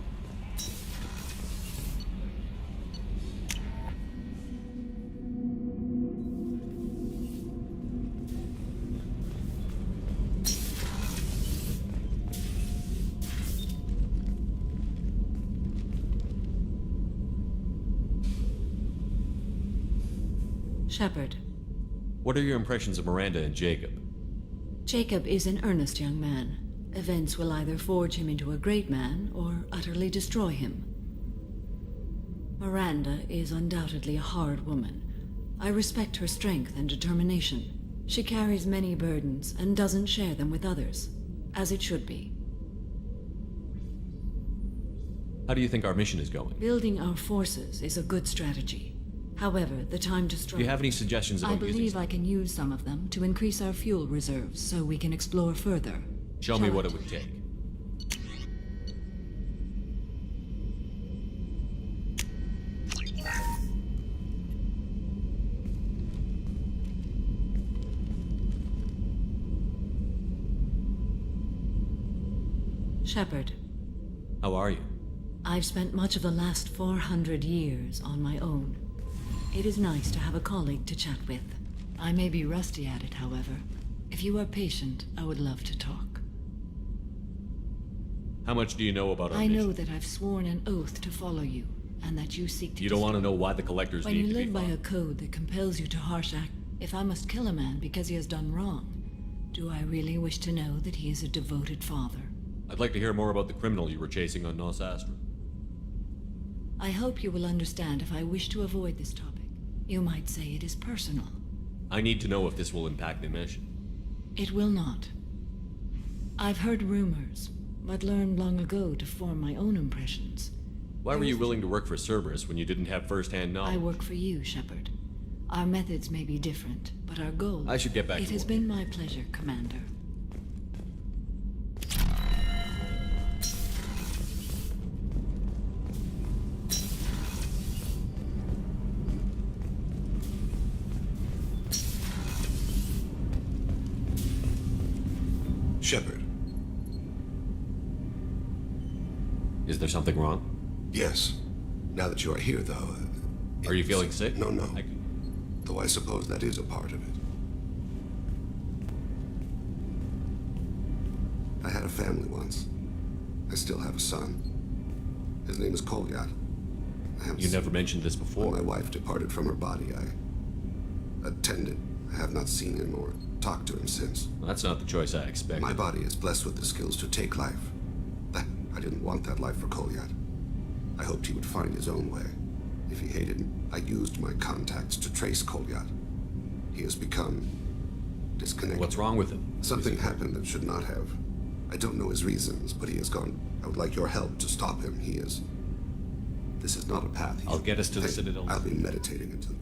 [SPEAKER 18] Shepard.
[SPEAKER 1] What are your impressions of Miranda and Jacob?
[SPEAKER 18] Jacob is an earnest young man. Events will either forge him into a great man or utterly destroy him. Miranda is undoubtedly a hard woman. I respect her strength and determination. She carries many burdens and doesn't share them with others, as it should be.
[SPEAKER 1] How do you think our mission is going?
[SPEAKER 18] Building our forces is a good strategy. However, the time to strike...
[SPEAKER 1] Do you have any suggestions about
[SPEAKER 18] I believe I can use some of them to increase our fuel reserves so we can explore further.
[SPEAKER 1] Show me what it would take.
[SPEAKER 18] Shepard.
[SPEAKER 1] How are you?
[SPEAKER 18] I've spent much of the last 400 years on my own. It is nice to have a colleague to chat with. I may be rusty at it, however. If you are patient, I would love to talk.
[SPEAKER 1] How much do you know about our
[SPEAKER 18] I
[SPEAKER 1] mission?
[SPEAKER 18] know that I've sworn an oath to follow you, and that you seek to...
[SPEAKER 1] You don't want to know why the collectors
[SPEAKER 18] When
[SPEAKER 1] need
[SPEAKER 18] you
[SPEAKER 1] to be
[SPEAKER 18] live by
[SPEAKER 1] followed.
[SPEAKER 18] a code that compels you to harsh act, if I must kill a man because he has done wrong, do I really wish to know that he is a devoted father?
[SPEAKER 1] I'd like to hear more about the criminal you were chasing on Nos Astra.
[SPEAKER 18] I hope you will understand if I wish to avoid this topic. You might say it is personal.
[SPEAKER 1] I need to know if this will impact the mission.
[SPEAKER 18] It will not. I've heard rumors, but learned long ago to form my own impressions.
[SPEAKER 1] Why were you willing to work for Cerberus when you didn't have first-hand knowledge?
[SPEAKER 18] I work for you, Shepard. Our methods may be different, but our goal...
[SPEAKER 1] I should get back
[SPEAKER 18] It
[SPEAKER 1] to
[SPEAKER 18] has
[SPEAKER 1] work.
[SPEAKER 18] been my pleasure, Commander.
[SPEAKER 9] Shepard.
[SPEAKER 1] Is there something wrong?
[SPEAKER 9] Yes. Now that you are here, though...
[SPEAKER 1] Are you feeling sick?
[SPEAKER 9] No. Though I suppose that is a part of it. I had a family once. I still have a son. His name is Kolyat.
[SPEAKER 1] You never mentioned this before.
[SPEAKER 9] When my wife departed from her body, I attended. I have not seen him or talked to him since.
[SPEAKER 1] Well, that's not the choice I expected.
[SPEAKER 9] My body is blessed with the skills to take life. I didn't want that life for Kolyat. I hoped he would find his own way. If he hated me, I used my contacts to trace Kolyat. He has become disconnected.
[SPEAKER 1] What's wrong with him?
[SPEAKER 9] Something happened that should not have. I don't know his reasons, but he has gone. I would like your help to stop him. He is... This is not a path.
[SPEAKER 1] I'll get us to the Citadel.
[SPEAKER 9] I'll be meditating until...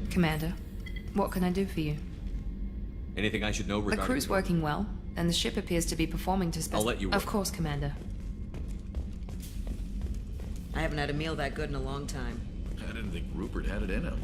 [SPEAKER 4] Commander, what can I do for you?
[SPEAKER 1] Anything I should know
[SPEAKER 4] The
[SPEAKER 1] regarding...
[SPEAKER 4] crew's working well, and the ship appears to be performing to
[SPEAKER 1] I'll let you work.
[SPEAKER 4] Of course, Commander.
[SPEAKER 10] I haven't had a meal that good in a long time.
[SPEAKER 22] I didn't think Rupert had it in him.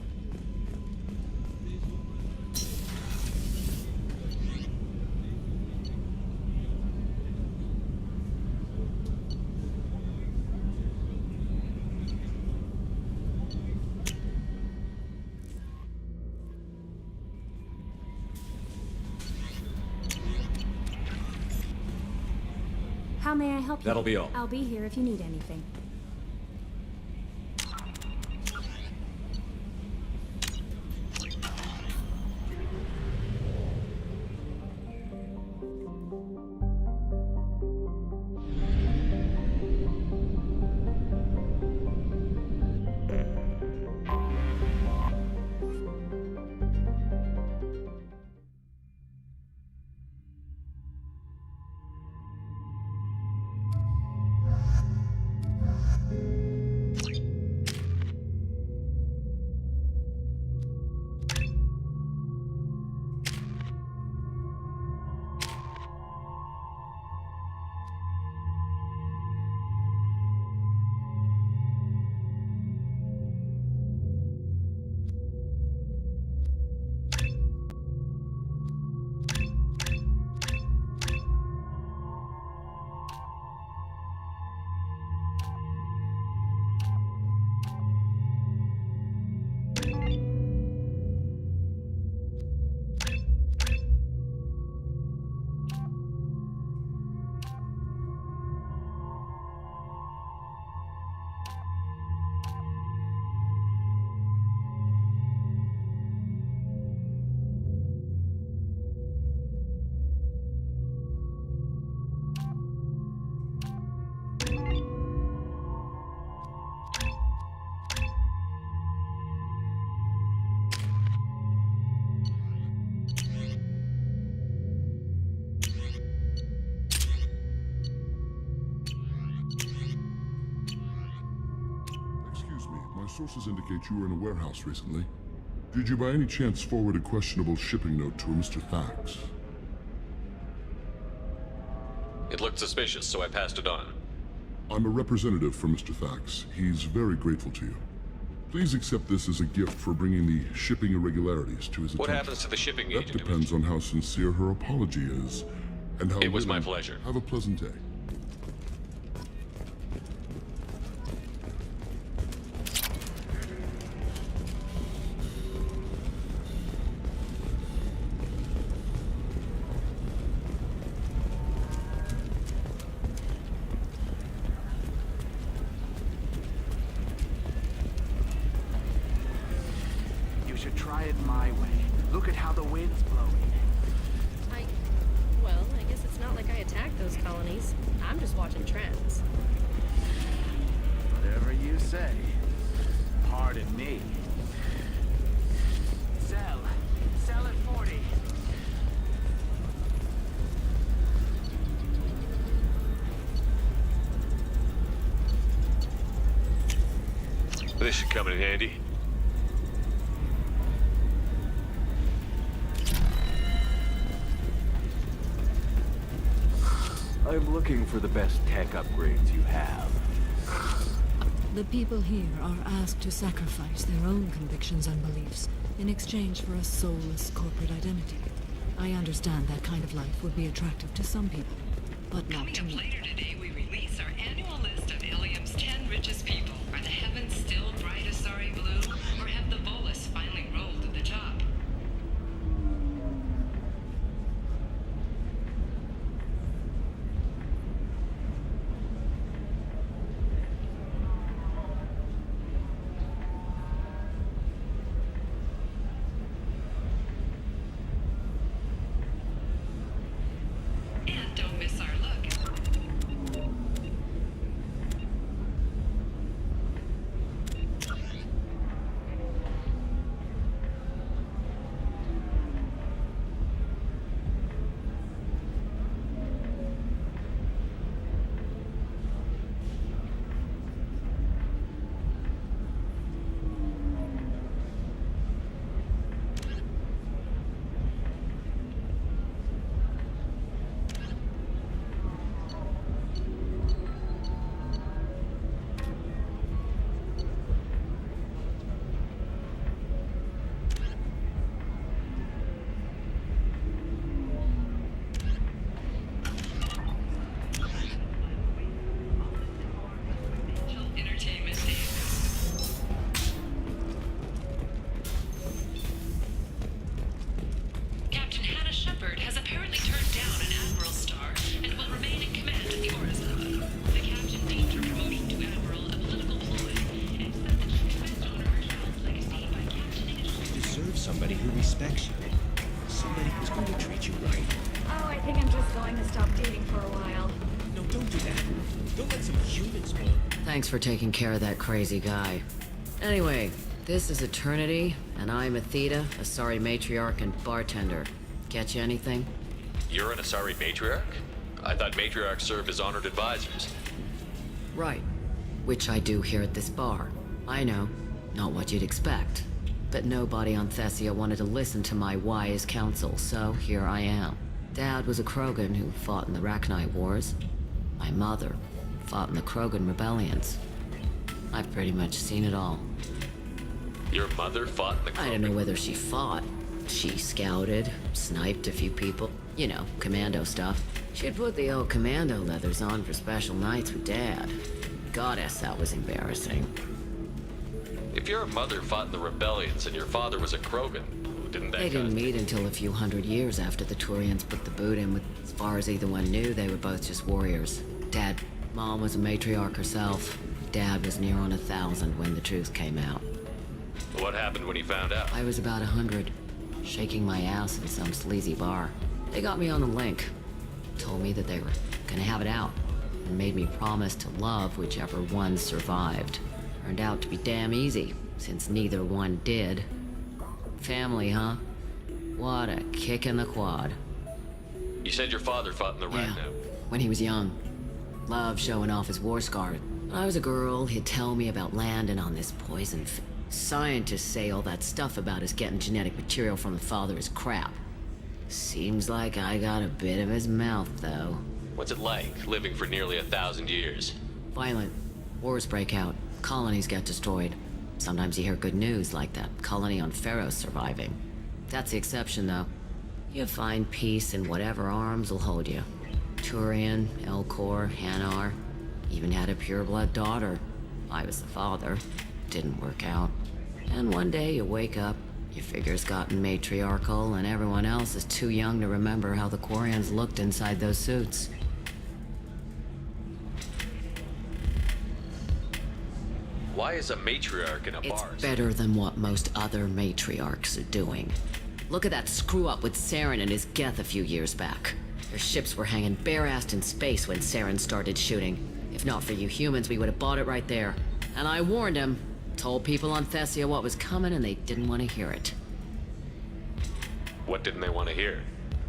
[SPEAKER 5] How may I help you?
[SPEAKER 1] That'll be all.
[SPEAKER 5] I'll be here if you need anything.
[SPEAKER 3] sources indicate you were in a warehouse recently. Did you by any chance forward a questionable shipping note to a Mr. Thax?
[SPEAKER 13] It looked suspicious, so I passed it on.
[SPEAKER 3] I'm a representative for Mr. Thax. He's very grateful to you. Please accept this as a gift for bringing the shipping irregularities to his attention.
[SPEAKER 13] What happens to the shipping agent?
[SPEAKER 3] That depends on how sincere her apology is, and how...
[SPEAKER 13] It was my pleasure.
[SPEAKER 3] Have a pleasant day.
[SPEAKER 15] Try it my way. Look at how the wind's blowing.
[SPEAKER 23] Well, I guess it's not like I attacked those colonies. I'm just watching trends.
[SPEAKER 15] Whatever you say. Pardon me. Sell. Sell at 40.
[SPEAKER 13] This should come in handy.
[SPEAKER 8] I'm looking for the best tech upgrades you have.
[SPEAKER 18] The people here are asked to sacrifice their own convictions and beliefs in exchange for a soulless corporate identity. I understand that kind of life would be attractive to some people, but not to me.
[SPEAKER 7] Later today, we release our annual list of Ilium's 10 richest people. Are the heavens still bright Asari blue, or have the Volus finally rolled to the top? And don't miss our look. Entertainment Captain Hannah Shepard has apparently turned down an Admiral star and will remain in command of the Orizon. The captain deemed her promotion to Admiral a political ploy and said that she could best honor her child's legacy by captaining a
[SPEAKER 24] You deserve somebody who respects you. Somebody who's going to treat you right.
[SPEAKER 5] Oh, I think I'm just going to stop dating for a while.
[SPEAKER 24] No, don't do that. Don't let some humans fall.
[SPEAKER 11] Thanks for taking care of that crazy guy. Anyway, this is Eternity, and I'm Athena, Asari matriarch and bartender. Get you anything?
[SPEAKER 13] You're an Asari matriarch? I thought matriarchs serve as honored advisors.
[SPEAKER 11] Right. Which I do here at this bar. I know, not what you'd expect. But nobody on Thessia wanted to listen to my wise counsel, so here I am. Dad was a Krogan who fought in the Rachni Wars. My mother fought in the Krogan rebellions. I've pretty much seen it all.
[SPEAKER 13] Your mother fought in the
[SPEAKER 11] I don't know whether she fought. She scouted, sniped a few people. You know, commando stuff. She'd put the old commando leathers on for special nights with Dad. Goddess, that was embarrassing.
[SPEAKER 13] If your mother fought in the rebellions and your father was a Krogan, didn't that
[SPEAKER 11] They didn't meet until a few hundred years after the Turians put the boot in with... As far as either one knew, they were both just warriors. Mom was a matriarch herself. Dad was near on 1,000 when the truth came out.
[SPEAKER 13] What happened when he found out?
[SPEAKER 11] I was about 100, shaking my ass in some sleazy bar. They got me on the link. Told me that they were gonna have it out, and made me promise to love whichever one survived. Turned out to be damn easy, since neither one did. Family, huh? What a kick in the quad.
[SPEAKER 13] You said your father fought in the Rachni.
[SPEAKER 11] When he was young. Loved showing off his war scar.
[SPEAKER 16] When I was a girl, he'd tell me about landing on this poison. Scientists say all that stuff about us getting genetic material from the father is crap. Seems like I got a bit of his mouth, though.
[SPEAKER 13] What's it like, living for nearly 1,000 years?
[SPEAKER 16] Violent. Wars break out. Colonies get destroyed. Sometimes you hear good news, like that colony on Pharos surviving. That's the exception, though. You find peace in whatever arms will hold you. Turian, Elcor, Hanar. Even had a pureblood daughter. I was the father. Didn't work out. And one day you wake up, your figure's gotten matriarchal, and everyone else is too young to remember how the Quarians looked inside those suits.
[SPEAKER 13] Why is a matriarch in a bar?
[SPEAKER 16] It's better than what most other matriarchs are doing. Look at that screw-up with Saren and his Geth a few years back. Their ships were hanging bare-assed in space when Saren started shooting. If not for you humans, we would have bought it right there. And I warned him. Told people on Thessia what was coming, and they didn't want to hear it.
[SPEAKER 13] What didn't they want to hear?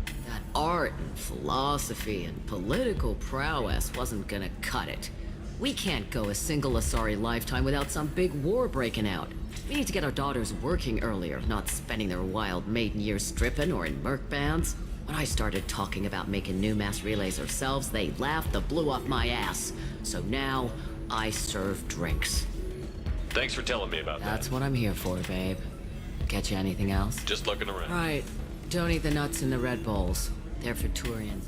[SPEAKER 16] That art and philosophy and political prowess wasn't gonna cut it. We can't go a single Asari lifetime without some big war breaking out. We need to get our daughters working earlier, not spending their wild maiden years stripping or in merc bands. When I started talking about making new mass relays ourselves, they laughed the blue off my ass. So now, I serve drinks.
[SPEAKER 13] Thanks for telling me about that.
[SPEAKER 16] That's what I'm here for, babe. Get you anything else?
[SPEAKER 13] Just looking around.
[SPEAKER 16] Right. Don't eat the nuts in the Red Bowls. They're for Turians.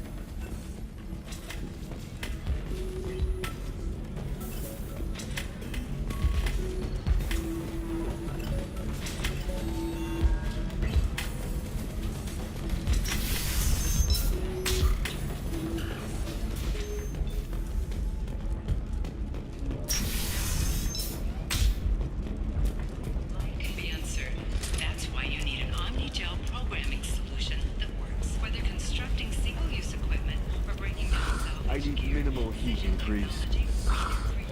[SPEAKER 15] I need minimal heat increase.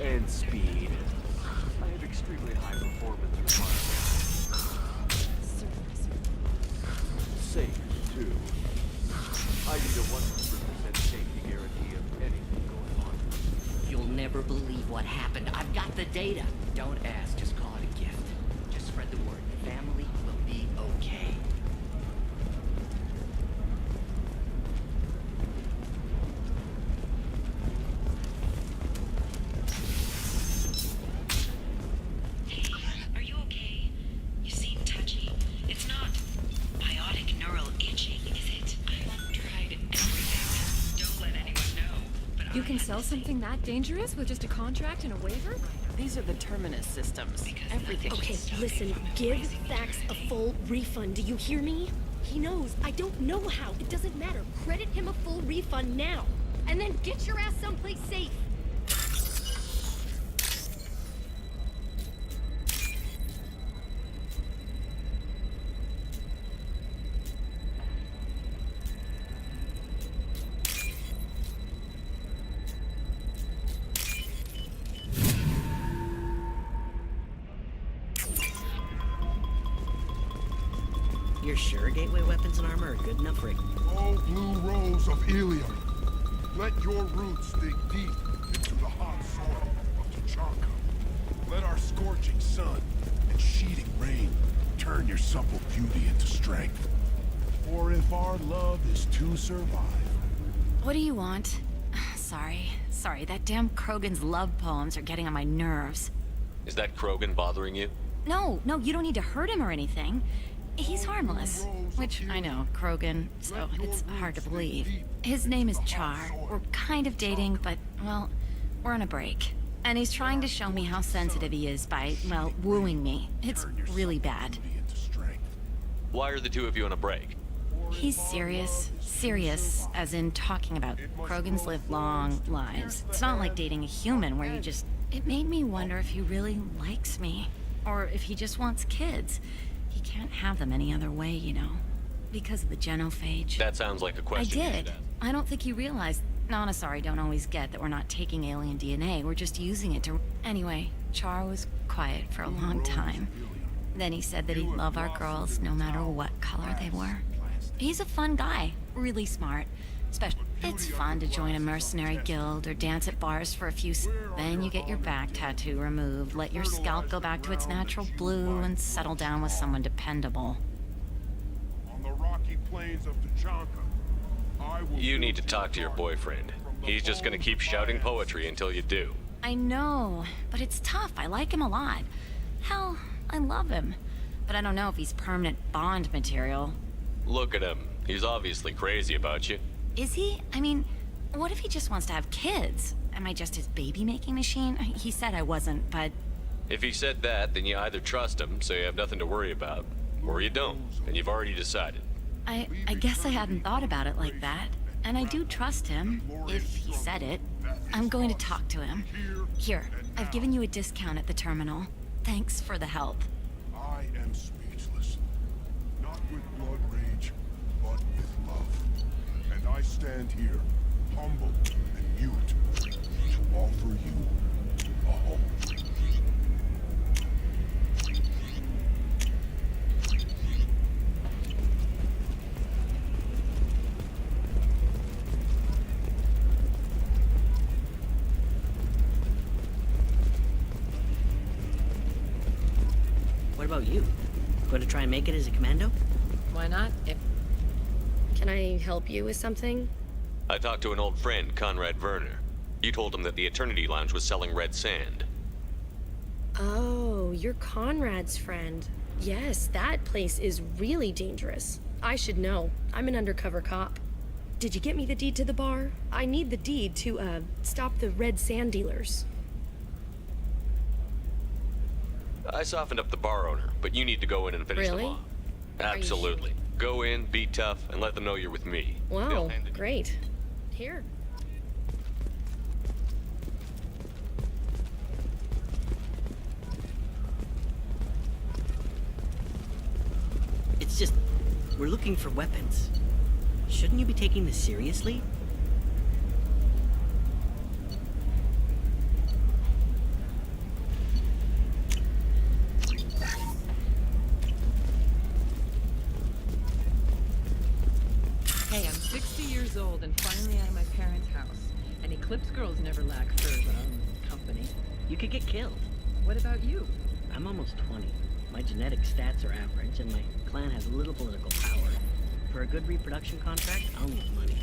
[SPEAKER 15] And speed. I have extremely high performance requirements. Safe, too. I need a 100% safety guarantee of anything going on.
[SPEAKER 17] You'll never believe what happened. I've got the data. Don't ask, just call it a gift. Just spread the word. The family will be okay.
[SPEAKER 6] You can sell something that dangerous with just a contract and a waiver?
[SPEAKER 23] These are the Terminus systems. Everything.
[SPEAKER 19] Okay, listen. Give Thax a full refund. Do you hear me? He knows. I don't know how. It doesn't matter. Credit him a full refund now. And then get your ass someplace safe.
[SPEAKER 24] You're sure gateway weapons and armor are good enough for it?
[SPEAKER 20] Oh, blue rose of Ilium. Let your roots dig deep into the hot soil of Tachanka. Let our scorching sun and sheeting rain turn your supple beauty into strength. Or if our love is to survive.
[SPEAKER 25] What do you want? Sorry, that damn Krogan's love poems are getting on my nerves.
[SPEAKER 13] Is that Krogan bothering you?
[SPEAKER 25] No, you don't need to hurt him or anything. He's harmless. Which, I know, Krogan, so it's hard to believe. His name is Char. We're kind of dating, but, well, we're on a break. And he's trying to show me how sensitive he is by, well, wooing me. It's really bad.
[SPEAKER 13] Why are the two of you on a break?
[SPEAKER 25] He's serious. Serious, as in talking about Krogans live long lives. It's not like dating a human where you just... It made me wonder if he really likes me. Or if he just wants kids. He can't have them any other way, you know. Because of the genophage.
[SPEAKER 13] That sounds like a question.
[SPEAKER 25] I did. I don't think you realized... Sorry, don't always get that we're not taking alien DNA. We're just using it to... Anyway, Char was quiet for a long time. Then he said that he'd love our girls no matter what color they were. He's a fun guy. Really smart. It's fun to join a mercenary guild or dance at bars for a few then you get your back tattoo removed, let your scalp go back to its natural blue, and settle down with someone dependable.
[SPEAKER 20] On the rocky plains of Tachanka, I will
[SPEAKER 13] You need to talk to your boyfriend. He's just gonna keep shouting poetry until you do.
[SPEAKER 25] I know, but it's tough. I like him a lot. Hell, I love him. But I don't know if he's permanent Bond material.
[SPEAKER 13] Look at him. He's obviously crazy about you.
[SPEAKER 25] Is he? I mean, what if he just wants to have kids? Am I just his baby-making machine? He said I wasn't, but...
[SPEAKER 13] If he said that, then you either trust him, so you have nothing to worry about, or you don't, and you've already decided.
[SPEAKER 25] I guess I hadn't thought about it like that. And I do trust him, if he said it. I'm going to talk to him. Here, I've given you a discount at the terminal. Thanks for the help.
[SPEAKER 20] I am speechless. Not with blood rage, but with love. And I stand here, humble and mute, to offer you a home.
[SPEAKER 2] What about you? Going to try and make it as a commando?
[SPEAKER 23] Why not? Can I help you with something?
[SPEAKER 13] I talked to an old friend, Conrad Werner. You told him that the Eternity Lounge was selling red sand.
[SPEAKER 23] Oh, you're Conrad's friend. Yes, that place is really dangerous. I should know. I'm an undercover cop. Did you get me the deed to the bar? I need the deed to, stop the red sand dealers.
[SPEAKER 13] I softened up the bar owner, but you need to go in and finish
[SPEAKER 23] Really?
[SPEAKER 13] them off. Absolutely. Go in, be tough, and let them know you're with me.
[SPEAKER 23] Wow, great. Here.
[SPEAKER 2] It's just, we're looking for weapons. Shouldn't you be taking this seriously?
[SPEAKER 7] Hey, I'm 60 years old and finally out of my parents' house. And Eclipse girls never lack for, company.
[SPEAKER 2] You could get killed.
[SPEAKER 7] What about you?
[SPEAKER 2] I'm almost 20. My genetic stats are average, and my clan has little political power. For a good reproduction contract, I'll need money.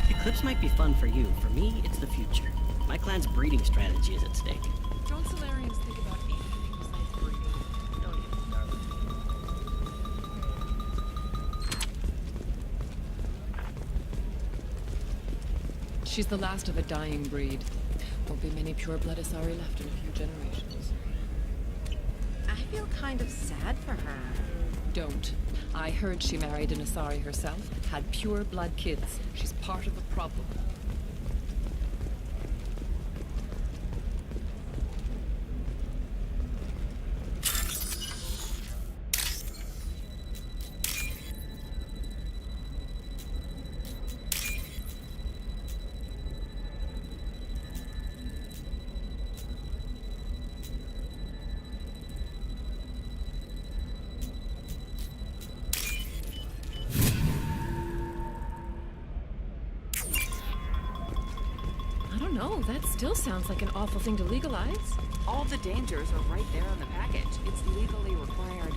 [SPEAKER 2] Eclipse might be fun for you. For me, it's the future. My clan's breeding strategy is at stake.
[SPEAKER 7] Don't Solarians think about anything besides breeding? Don't even start with me. She's the last of a dying breed. Won't be many pure-blood Asari left in a few generations.
[SPEAKER 10] I feel kind of sad for her.
[SPEAKER 7] Don't. I heard she married an Asari herself, had pure-blood kids. She's part of the problem. No, that still sounds like an awful thing to legalize.
[SPEAKER 9] All the dangers are right there on the package. It's legally required.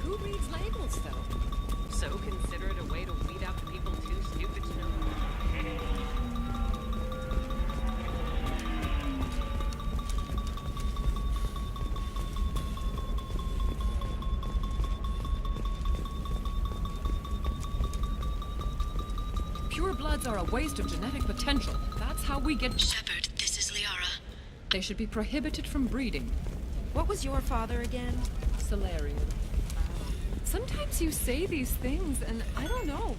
[SPEAKER 7] Who reads labels, though?
[SPEAKER 9] So consider it a way to weed out the people too stupid to know.
[SPEAKER 7] Pure bloods are a waste of genetic potential. That's how we get...
[SPEAKER 19] Shepard, this is Liara.
[SPEAKER 7] They should be prohibited from breeding.
[SPEAKER 10] What was your father again?
[SPEAKER 7] Solarian. Sometimes you say these things, and I don't know.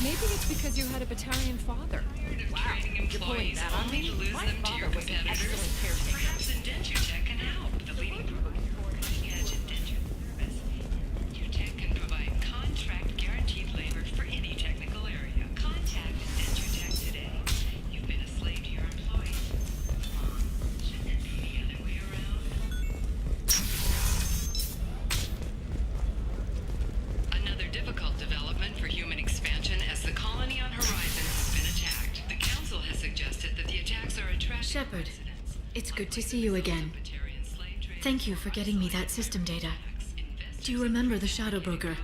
[SPEAKER 7] Maybe it's because you had a Batarian father.
[SPEAKER 9] Wow, you're pulling that on me? My father was an excellent caretaker.
[SPEAKER 7] Perhaps Indentutech can help. The leading provider for cutting-edge indenture service. Indentutech can provide contract-guaranteed labor for any technical area. Contact Indentutech today. You've been a slave to your employer. Come on, shouldn't it be the other way around? Another difficult development
[SPEAKER 4] good to see you again. Thank you for getting me that system data. Do you remember the Shadow Broker?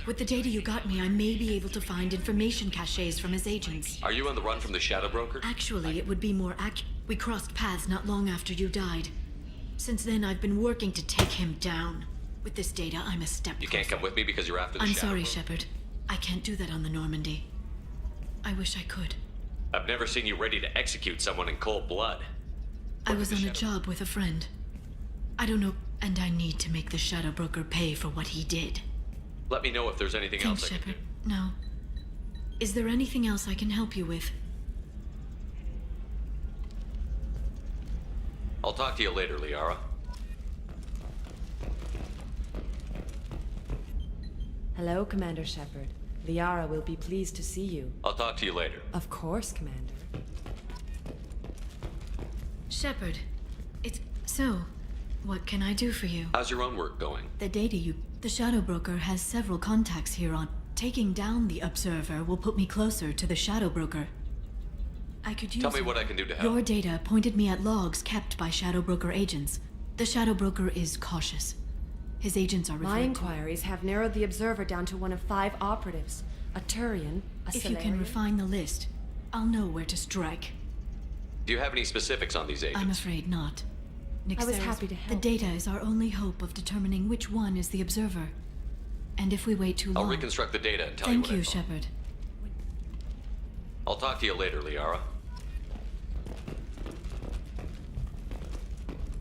[SPEAKER 4] With the data you got me, I may be able to find information caches from his agents.
[SPEAKER 13] Are you on the run from the Shadow Broker?
[SPEAKER 4] Actually, it would be more accurate. We crossed paths not long after you died. Since then, I've been working to take him down. With this data, I'm a step
[SPEAKER 13] You can't come with me because you're after the
[SPEAKER 4] I'm
[SPEAKER 13] Shadow
[SPEAKER 4] sorry,
[SPEAKER 13] Broker?
[SPEAKER 4] Shepard. I can't do that on the Normandy. I wish I could.
[SPEAKER 13] I've never seen you ready to execute someone in cold blood.
[SPEAKER 4] I was on a job with a friend. I don't know, and I need to make the Shadow Broker pay for what he did.
[SPEAKER 13] Let me know if there's anything
[SPEAKER 4] Thanks,
[SPEAKER 13] else I can
[SPEAKER 4] Shepard. No. Is there anything else I can help you with?
[SPEAKER 13] I'll talk to you later, Liara.
[SPEAKER 12] Hello, Commander Shepard. Liara will be pleased to see you.
[SPEAKER 13] I'll talk to you later.
[SPEAKER 12] Of course, Commander.
[SPEAKER 4] Shepard, it's... So, what can I do for you?
[SPEAKER 13] How's your own work going?
[SPEAKER 4] The data you... The Shadow Broker has several contacts here on... Taking down the Observer will put me closer to the Shadow Broker. I could use...
[SPEAKER 13] Tell me what I can do to help.
[SPEAKER 4] Your data pointed me at logs kept by Shadow Broker agents. The Shadow Broker is cautious. His agents are
[SPEAKER 12] My inquiries have narrowed the Observer down to one of 5 operatives. A Turian, a
[SPEAKER 4] If you can
[SPEAKER 12] Solarian.
[SPEAKER 4] refine the list, I'll know where to strike.
[SPEAKER 13] Do you have any specifics on these agents?
[SPEAKER 4] I'm afraid not.
[SPEAKER 12] I was
[SPEAKER 4] Nixera's-
[SPEAKER 12] happy to help.
[SPEAKER 4] The data is our only hope of determining which one is the Observer. And if we wait too
[SPEAKER 13] I'll
[SPEAKER 4] long...
[SPEAKER 13] reconstruct the data and tell
[SPEAKER 4] Thank
[SPEAKER 13] you
[SPEAKER 4] you,
[SPEAKER 13] what I found.
[SPEAKER 4] Shepard.
[SPEAKER 13] I'll talk to you later, Liara.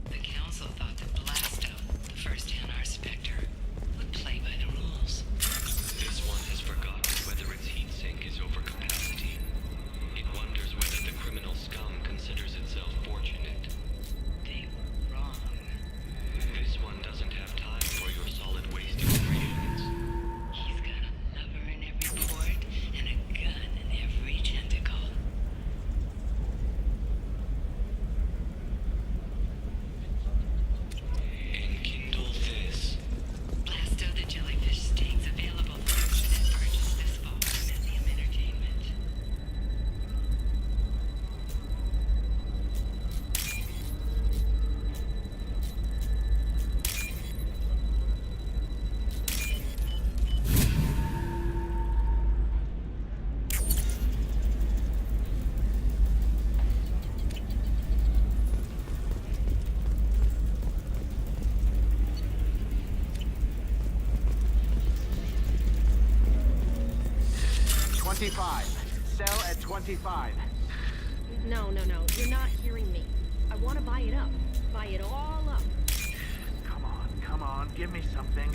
[SPEAKER 7] The Council thought that Blasto, the first NR Spectre, would play by the rules.
[SPEAKER 14] This one has forgotten whether its heat sink is over capacity. It wonders whether the criminal scum considers itself fortunate.
[SPEAKER 7] They were wrong.
[SPEAKER 14] This one doesn't have time for your solid waste experience.
[SPEAKER 7] He's got a lever in every port and a gun in every tentacle.
[SPEAKER 14] Enkindle this.
[SPEAKER 7] Blasto the jellyfish stinks available for internet purchase this fall from Elysium Entertainment.
[SPEAKER 21] Sell at 25.
[SPEAKER 19] No. You're not hearing me. I want to buy it up. Buy it all up.
[SPEAKER 21] Come on, give me something.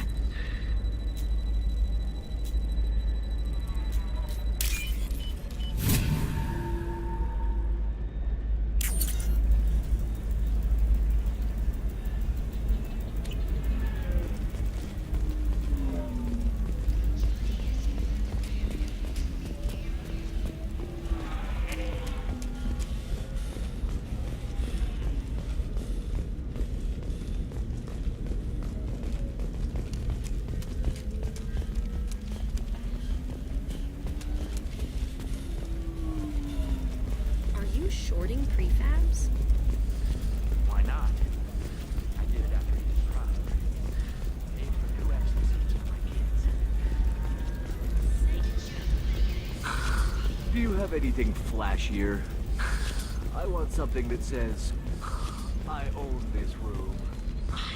[SPEAKER 19] Are you shorting prefabs?
[SPEAKER 21] Why not? I did it after he described. Paid for new exorcisms for my kids. Do you have anything flashier? I want something that says, I own this room.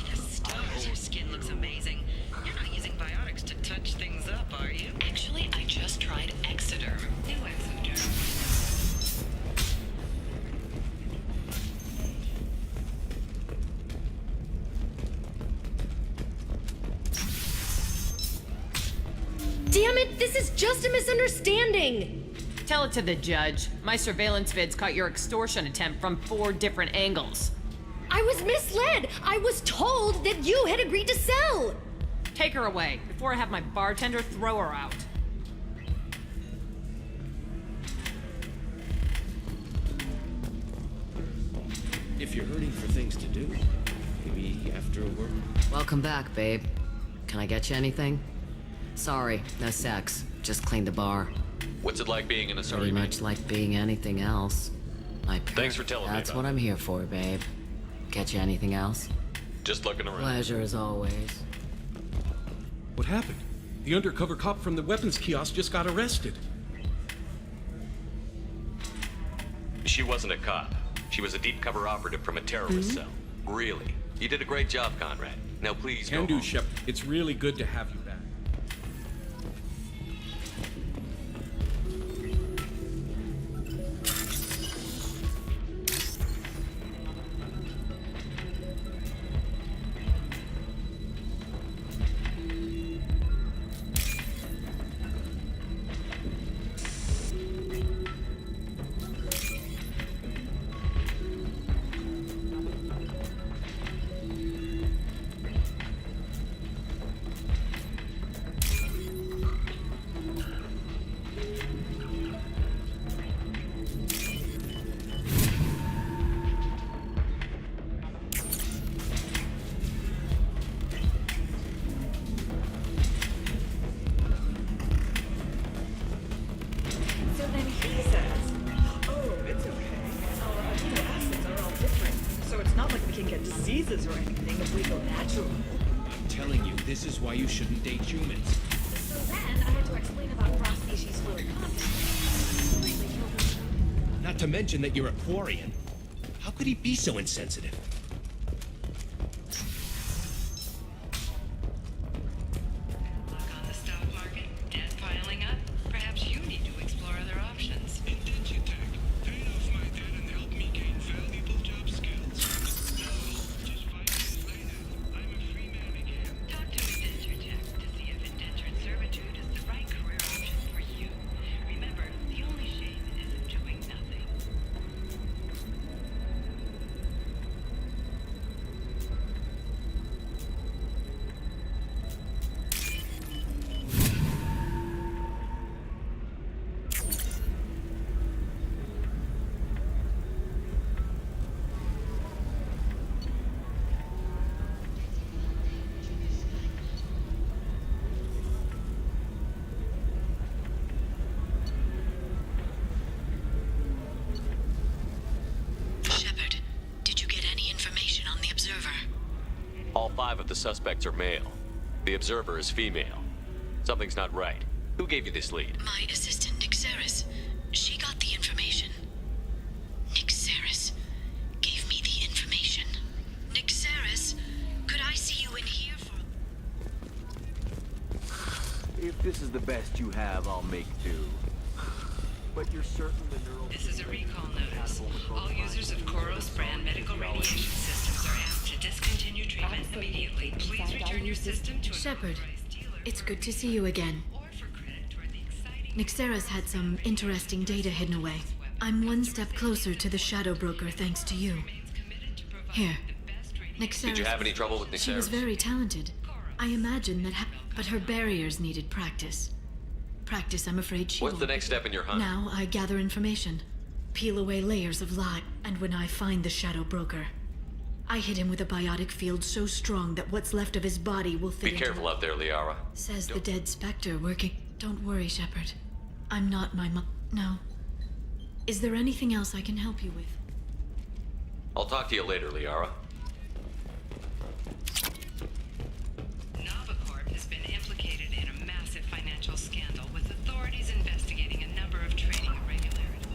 [SPEAKER 7] The stars, your skin looks amazing. You're not using biotics to touch things up, are you? Actually, I just tried Exoderm. New Exoderm.
[SPEAKER 19] Damn it, this is just a misunderstanding!
[SPEAKER 22] Tell it to the judge. My surveillance vids caught your extortion attempt from 4 different angles.
[SPEAKER 19] I was misled! I was told that you had agreed to sell!
[SPEAKER 22] Take her away, before I have my bartender throw her out.
[SPEAKER 24] If you're hurting for things to do, maybe after work.
[SPEAKER 16] Welcome back, babe. Can I get you anything? Sorry, no sex. Just cleaned the bar.
[SPEAKER 13] What's it like being in a sorry
[SPEAKER 16] Pretty much like being anything else.
[SPEAKER 13] Thanks for telling me
[SPEAKER 16] That's
[SPEAKER 13] about
[SPEAKER 16] what I'm here for, babe. Catch you anything else?
[SPEAKER 13] Just looking around.
[SPEAKER 16] Pleasure as always.
[SPEAKER 24] What happened? The undercover cop from the weapons kiosk just got arrested.
[SPEAKER 13] She wasn't a cop. She was a deep cover operative from a terrorist cell. Really. You did a great job, Conrad. Now please go
[SPEAKER 24] Can do,
[SPEAKER 13] home.
[SPEAKER 24] Shep. It's really good to have you back.
[SPEAKER 9] So then he says, oh, it's okay. Our amino acids are all different, so it's not like we can get diseases or anything if we go natural.
[SPEAKER 24] I'm telling you, this is why you shouldn't date humans.
[SPEAKER 9] So then I had to explain about cross-species fluid contact.
[SPEAKER 24] Not to mention that you're a Quarian. How could he be so insensitive?
[SPEAKER 7] Luck on the stock market, debt piling up. Perhaps you need to explore other options.
[SPEAKER 14] Indigitech. Paid off my debt and helped me gain valuable job skills. Just 5 years later, I'm a free man again.
[SPEAKER 7] Talk to Indenture Tech to see if indentured servitude is the right career option for you. Remember, the only shame isn't doing nothing.
[SPEAKER 4] Shepard, did you get any information on the Observer?
[SPEAKER 13] All 5 of the suspects are male. The observer is female. Something's not right. Who gave you this lead?
[SPEAKER 4] My assistant, Nixeris. She got the information. Nixeris gave me the information. Nixeris, could I see you in here for...
[SPEAKER 21] If this is the best you have, I'll make do. But you're certain the neural...
[SPEAKER 7] This is a recall notice. All users of Koros brand medical radiation systems are asked to discontinue treatment immediately. Please return your system to an
[SPEAKER 4] Shepard,
[SPEAKER 7] authorized dealer
[SPEAKER 4] it's good to see you again.
[SPEAKER 7] or for credit toward the exciting...
[SPEAKER 4] Nixeris had some interesting data hidden away. I'm one step closer to the Shadow Broker thanks to you. Here, Nixeris...
[SPEAKER 13] Did you have any trouble with
[SPEAKER 4] She was
[SPEAKER 13] Nixeris?
[SPEAKER 4] very talented. I imagine that but her barriers needed practice. Practice, I'm afraid she
[SPEAKER 13] What's the
[SPEAKER 4] won't.
[SPEAKER 13] next step in your hunt?
[SPEAKER 4] Now I gather information. Peel away layers of lie, and when I find the Shadow Broker, I hit him with a biotic field so strong that what's left of his body will fit
[SPEAKER 13] Be
[SPEAKER 4] into
[SPEAKER 13] careful out there, Liara.
[SPEAKER 4] Says the dead Spectre working. Don't worry, Shepard. I'm not my mom. No. Is there anything else I can help you with?
[SPEAKER 13] I'll talk to you later, Liara.
[SPEAKER 7] Novacorp has been implicated in a massive financial scandal with authorities investigating a number of trading irregularities.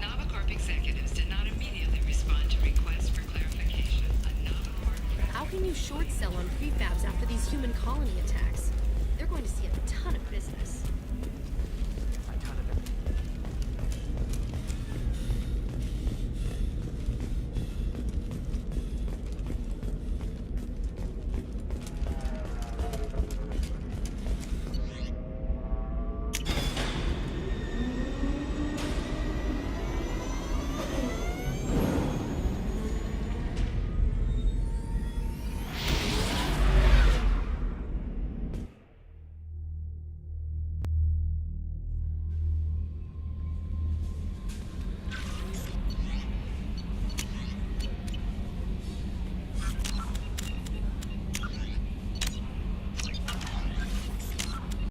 [SPEAKER 7] Novacorp executives did not immediately respond to requests for clarification. A Novacorp
[SPEAKER 19] How can you short sell on prefabs after these human colony attacks? They're going to see a ton of business.